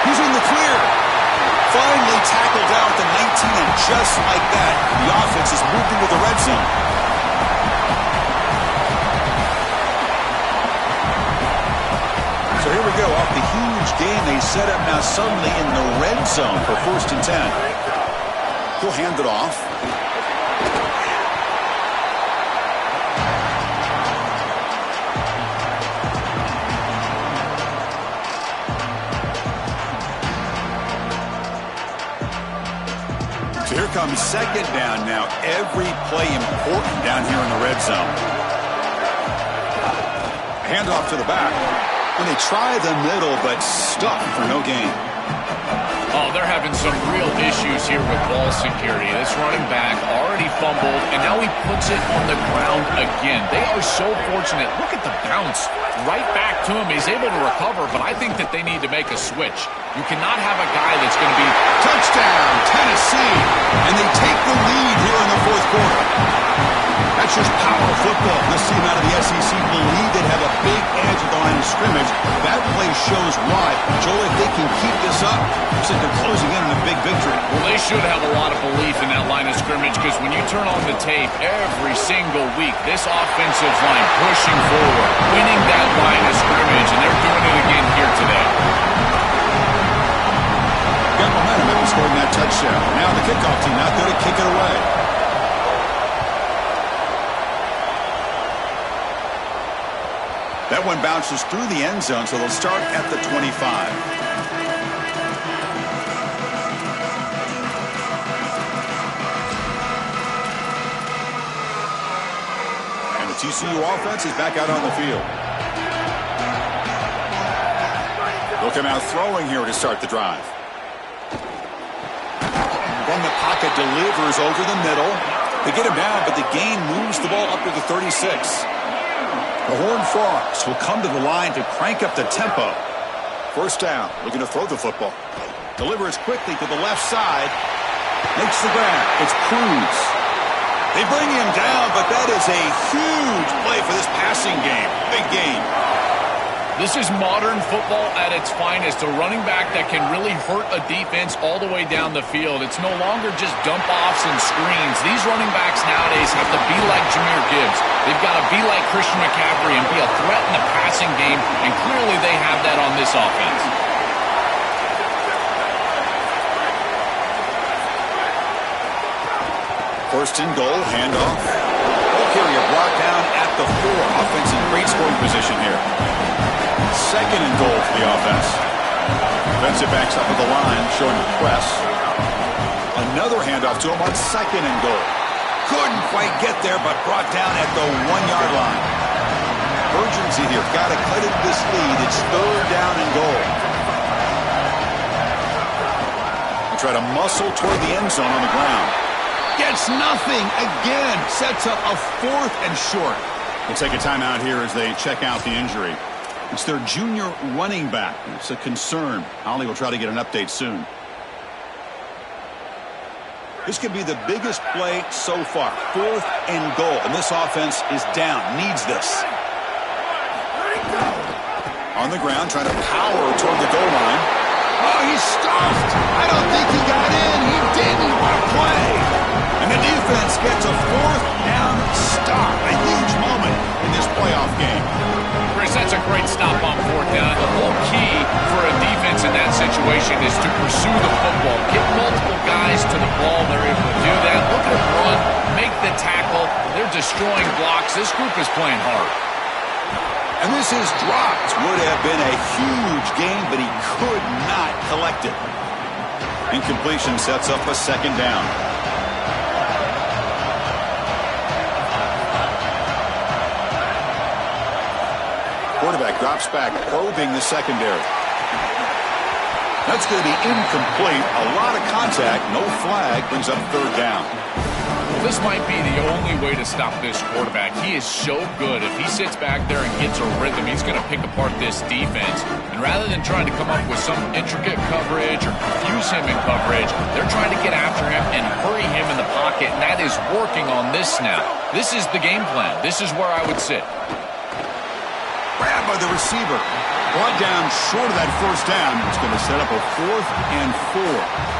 He's in the clear. Finally tackled down at the 19, and just like that, the offense has moved into the red zone. So here we go, off the huge gain they set up now suddenly in the red zone for 1st and 10. He'll hand it off. So here comes second down now. Every play important down here in the red zone. Handoff to the back. And they try the middle, but stuck for no gain. Oh, they're having some real issues here with ball security. This running back already fumbled, and now he puts it on the ground again. They are so fortunate. Look at the bounce right back to him. He's able to recover, but I think that they need to make a switch. You cannot have a guy that's going to be... Touchdown, Tennessee! And they take the lead here in the fourth quarter. That's just power football. This team out of the SEC believe they'd have a big edge at the line of scrimmage. That play shows why. Joel, if they can keep this up, looks like they're closing in on a big victory. Well, they should have a lot of belief in that line of scrimmage because when you turn on the tape every single week, this offensive line pushing forward, winning that line of scrimmage, and they're doing it again here today. Got momentum after scoring that touchdown. Now the kickoff team out there to kick it away. That one bounces through the end zone, so they'll start at the 25. And the TCU offense is back out on the field. They'll come out throwing here to start the drive. Then the pocket delivers over the middle. They get him down, but the gain moves the ball up to the 36. The Horned Frogs will come to the line to crank up the tempo. First down, looking to throw the football. Delivers quickly to the left side. Makes the grab. It's Cruz. They bring him down, but that is a huge play for this passing game. Big game. This is modern football at its finest, a running back that can really hurt a defense all the way down the field. It's no longer just dump-offs and screens. These running backs nowadays have to be like Jahmyr Gibbs. They've got to be like Christian McCaffrey and be a threat in the passing game, and clearly they have that on this offense. First and goal, handoff. Okay, you're brought down at the 4. Offense in great scoring position here. Second and goal for the offense. Defensive backs up at the line, showing the press. Another handoff to him on second and goal. Couldn't quite get there, but brought down at the 1-yard line. Urgency here. Got to cut into this lead. It's third down and goal. They try to muscle toward the end zone on the ground. Gets nothing again. Sets up a 4th and short. We'll take a timeout here as they check out the injury. It's their junior running back. It's a concern. Ollie will try to get an update soon. This could be the biggest play so far. 4th and goal. And this offense is down. Needs this. On the ground, trying to power toward the goal line. Oh, he's stuffed. I don't think he got in. He didn't. What a play. And the defense gets a 4th down stop. A huge moment in this playoff game. Chris, that's a great stop on 4th down. The whole key for a defense in that situation is to pursue the football. Get multiple guys to the ball. They're able to do that. Look at them run. Make the tackle. They're destroying blocks. This group is playing hard. And this is dropped. Would have been a huge game, but he could not collect it. Incompletion sets up a second down. Quarterback drops back, probing the secondary. That's going to be incomplete. A lot of contact. No flag. Brings up third down. Well, this might be the only way to stop this quarterback. He is so good. If he sits back there and gets a rhythm, he's going to pick apart this defense. And rather than trying to come up with some intricate coverage or confuse him in coverage, they're trying to get after him and hurry him in the pocket. And that is working on this snap. This is the game plan. This is where I would sit. Grabbed by the receiver. Brought down short of that first down. It's going to set up a 4th and 4.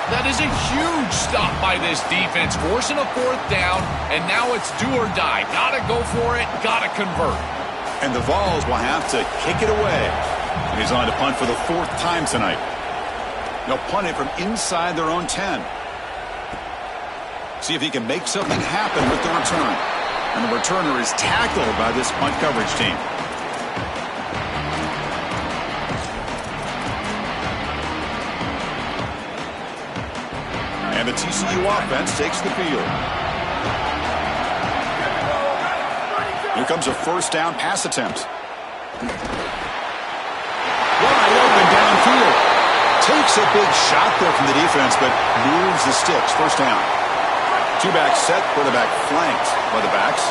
That is a huge stop by this defense, forcing a 4th down, and now it's do or die. Gotta go for it, gotta convert. And the Vols will have to kick it away. And he's on to punt for the 4th time tonight. They'll punt it from inside their own 10. See if he can make something happen with the return. And the returner is tackled by this punt coverage team. And the TCU offense takes the field. Here comes a first down pass attempt. Wide open downfield. Takes a big shot there from the defense, but moves the sticks. First down. Two-back set, quarterback flanked by the backs.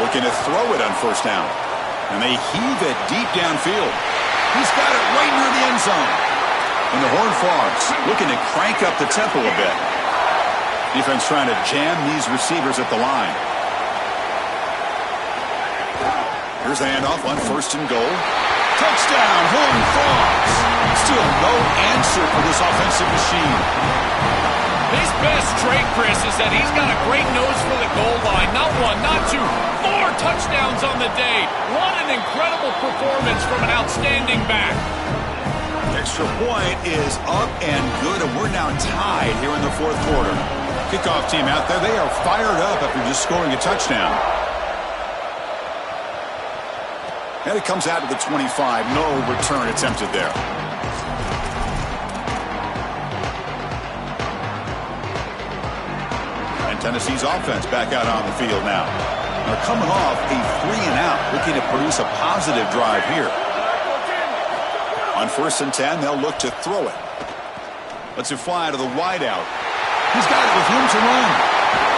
Looking to throw it on first down. And they heave it deep downfield. He's got it right near the end zone. And the Horned Frogs looking to crank up the tempo a bit. Defense trying to jam these receivers at the line. Here's the handoff on first and goal. Touchdown, Horned Frogs. Still no answer for this offensive machine. His best trait, Chris, is that he's got a great nose for the goal line. Not 1, not 2, 4 touchdowns on the day. What an incredible performance from an outstanding back. Extra point is up and good, and we're now tied here in the 4th quarter. Kickoff team out there, they are fired up after just scoring a touchdown. And it comes out to the 25. No return attempted there. And Tennessee's offense back out on the field now. They're coming off a 3-and-out, looking to produce a positive drive here. On first and 10, they'll look to throw it. Lets it fly to the wideout. He's got it with room to run.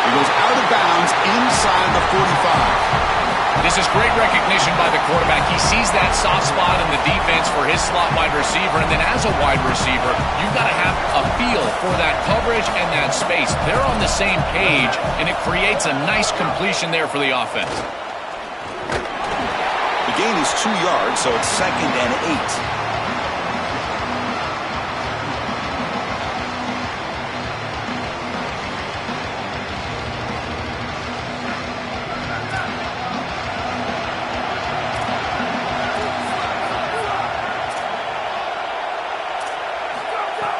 He goes out of bounds inside the 45. This is great recognition by the quarterback. He sees that soft spot in the defense for his slot wide receiver, and then as a wide receiver, you've got to have a feel for that coverage and that space. They're on the same page, and it creates a nice completion there for the offense. The gain is 2 yards, so it's 2nd and 8.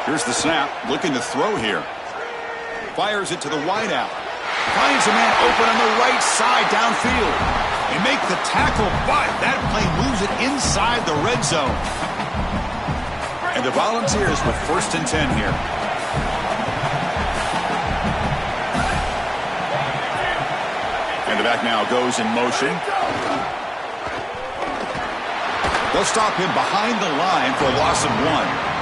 Here's the snap, looking to throw here. Fires it to the wideout. Finds a man open on the right side downfield. They make the tackle, but that play moves it inside the red zone. And the Volunteers with 1st and 10 here. And the back now goes in motion. They'll stop him behind the line for a loss of 1.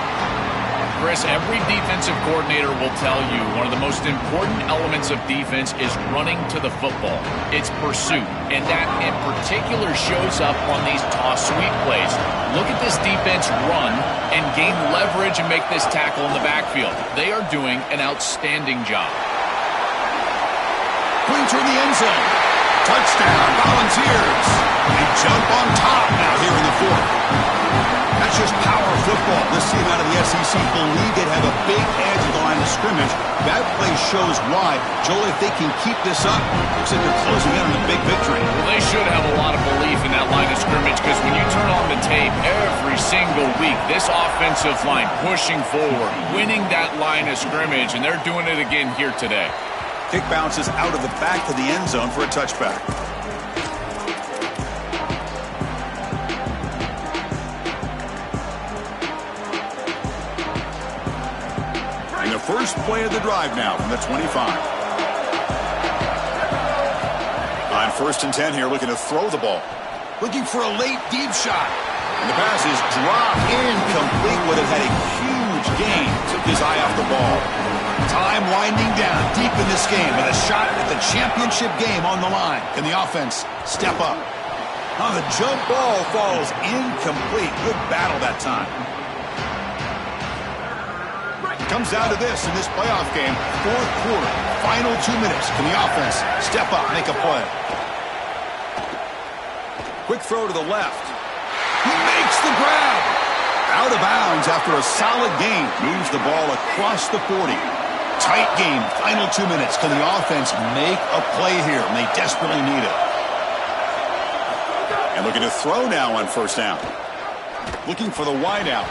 Chris, every defensive coordinator will tell you one of the most important elements of defense is running to the football. It's pursuit, and that in particular shows up on these toss sweep plays. Look at this defense run and gain leverage and make this tackle in the backfield. They are doing an outstanding job. Going toward the end zone. Touchdown, Volunteers. They jump on top now here in the 4th. That's just power football. This team out of the SEC believe they'd have a big edge at the line of scrimmage. That play shows why. Joel, if they can keep this up, looks like they're closing in on a big victory. Well, they should have a lot of belief in that line of scrimmage because when you turn on the tape every single week, this offensive line pushing forward, winning that line of scrimmage, and they're doing it again here today. Kick bounces out of the back to the end zone for a touchback. First play of the drive now from the 25. On 1st and 10 here, looking to throw the ball. Looking for a late deep shot. And the pass is dropped incomplete. Would have had a huge gain. Took his eye off the ball. Time winding down deep in this game with a shot at the championship game on the line. Can the offense step up? Oh, the jump ball falls incomplete. Good battle that time. Comes down to this in this playoff game. 4th quarter, final 2 minutes. Can the offense step up, make a play? Quick throw to the left. He makes the grab. Out of bounds after a solid gain. Moves the ball across the 40. Tight game, final 2 minutes. Can the offense make a play here? And they desperately need it. And looking to throw now on 1st down. Looking for the wideout.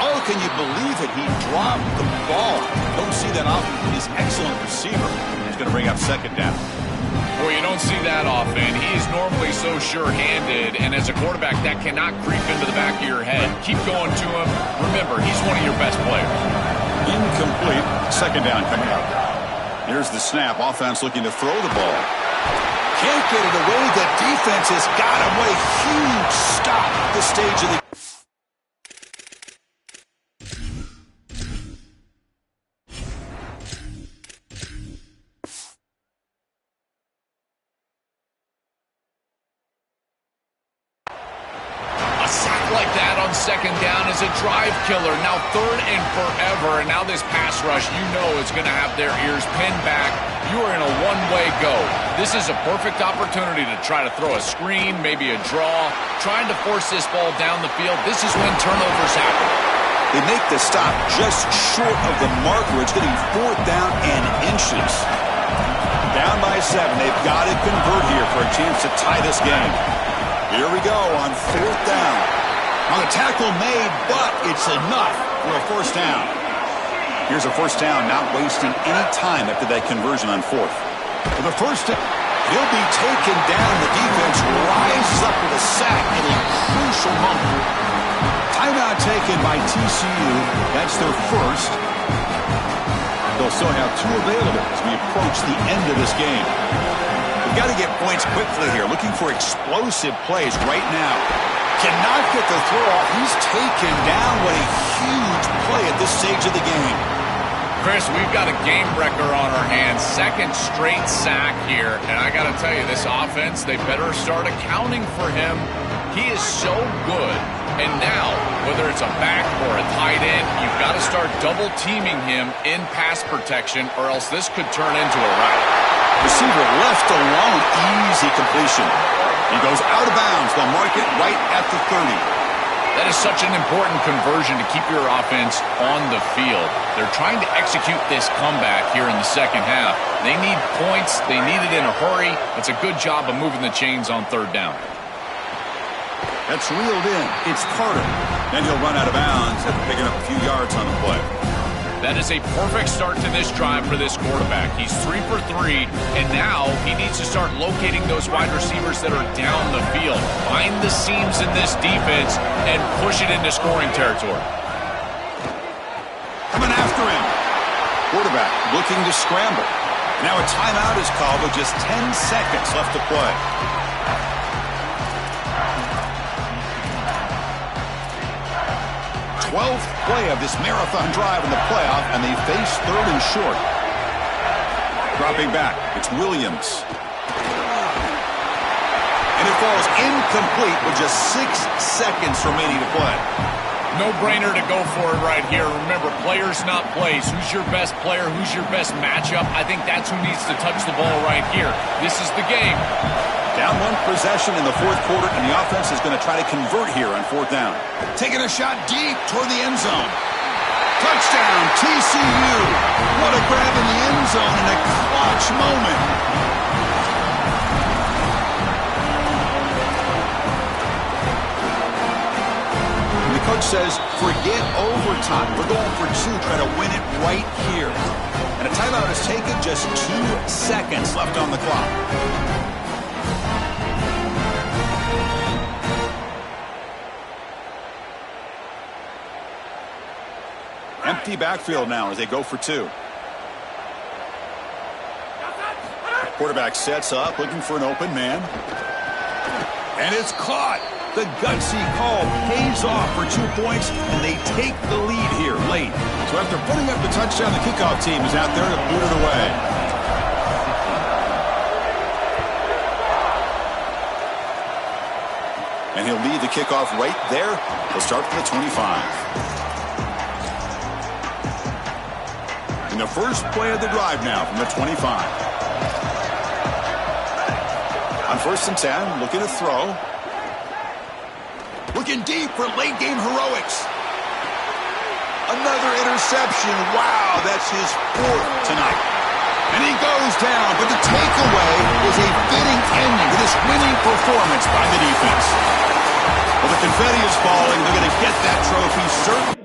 Oh, can you believe it? He dropped the ball. Don't see that often with his excellent receiver. He's going to bring up 2nd down. Boy, you don't see that often. He is normally so sure-handed, and as a quarterback, that cannot creep into the back of your head. Keep going to him. Remember, he's one of your best players. Incomplete. 2nd down coming up. Here's the snap. Offense looking to throw the ball. Can't get it away. The defense has got him. What a huge stop at this stage of the like that on 2nd down is a drive killer. Now 3rd and forever, and now this pass rush, you know it's going to have their ears pinned back. You are in a one-way go. This is a perfect opportunity to try to throw a screen, maybe a draw, trying to force this ball down the field. This is when turnovers happen. They make the stop just short of the marker. It's getting 4th down and inches. Down by 7. They've got to convert here for a chance to tie this game. Here we go on 4th down. On a tackle made, but it's enough for a 1st down. Here's a 1st down, not wasting any time after that conversion on 4th. For the 1st down, he'll be taken down. The defense rises up with a sack in a crucial moment. Timeout taken by TCU. That's their 1st. They'll still have 2 available as we approach the end of this game. We've got to get points quickly here. Looking for explosive plays right now. Cannot get the throw off. He's taken down. What a huge play at this stage of the game. Chris, we've got a game wrecker on our hands. 2nd straight sack here. And I got to tell you, this offense, they better start accounting for him. He is so good. And now, whether it's a back or a tight end, you've got to start double-teaming him in pass protection, or else this could turn into a rout. Receiver left alone. Easy completion. He goes out of bounds. They'll mark it right at the 30. That is such an important conversion to keep your offense on the field. They're trying to execute this comeback here in the 2nd half. They need points. They need it in a hurry. It's a good job of moving the chains on 3rd down. That's reeled in. It's Carter. Then he'll run out of bounds after picking up a few yards on the play. That is a perfect start to this drive for this quarterback. He's 3 for 3, and now he needs to start locating those wide receivers that are down the field. Find the seams in this defense and push it into scoring territory. Coming after him. Quarterback looking to scramble. Now a timeout is called with just 10 seconds left to play. Twelfth play of this marathon drive in the playoff, and they face 3rd and short. Dropping back, it's Williams. And it falls incomplete with just 6 seconds remaining to play. No-brainer to go for it right here. Remember, players not plays. Who's your best player? Who's your best matchup? I think that's who needs to touch the ball right here. This is the game. Down 1 possession in the 4th quarter, and the offense is going to try to convert here on 4th down. Taking a shot deep toward the end zone. Touchdown, TCU. What a grab in the end zone in a clutch moment. And the coach says, forget overtime. We're going for 2, try to win it right here. And a timeout is taken, just 2 seconds left on the clock. Empty backfield now as they go for 2. Quarterback sets up, looking for an open man. And it's caught. The gutsy call pays off for 2 points, and they take the lead here late. So after putting up the touchdown, the kickoff team is out there to boot it away. And he'll lead the kickoff right there. He'll start from the 25. The first play of the drive now from the 25. On 1st and 10, looking to throw. Looking deep for late-game heroics. Another interception. Wow, that's his 4th tonight. And he goes down, but the takeaway is a fitting ending to this winning performance by the defense. Well, the confetti is falling. They're going to get that trophy, certainly.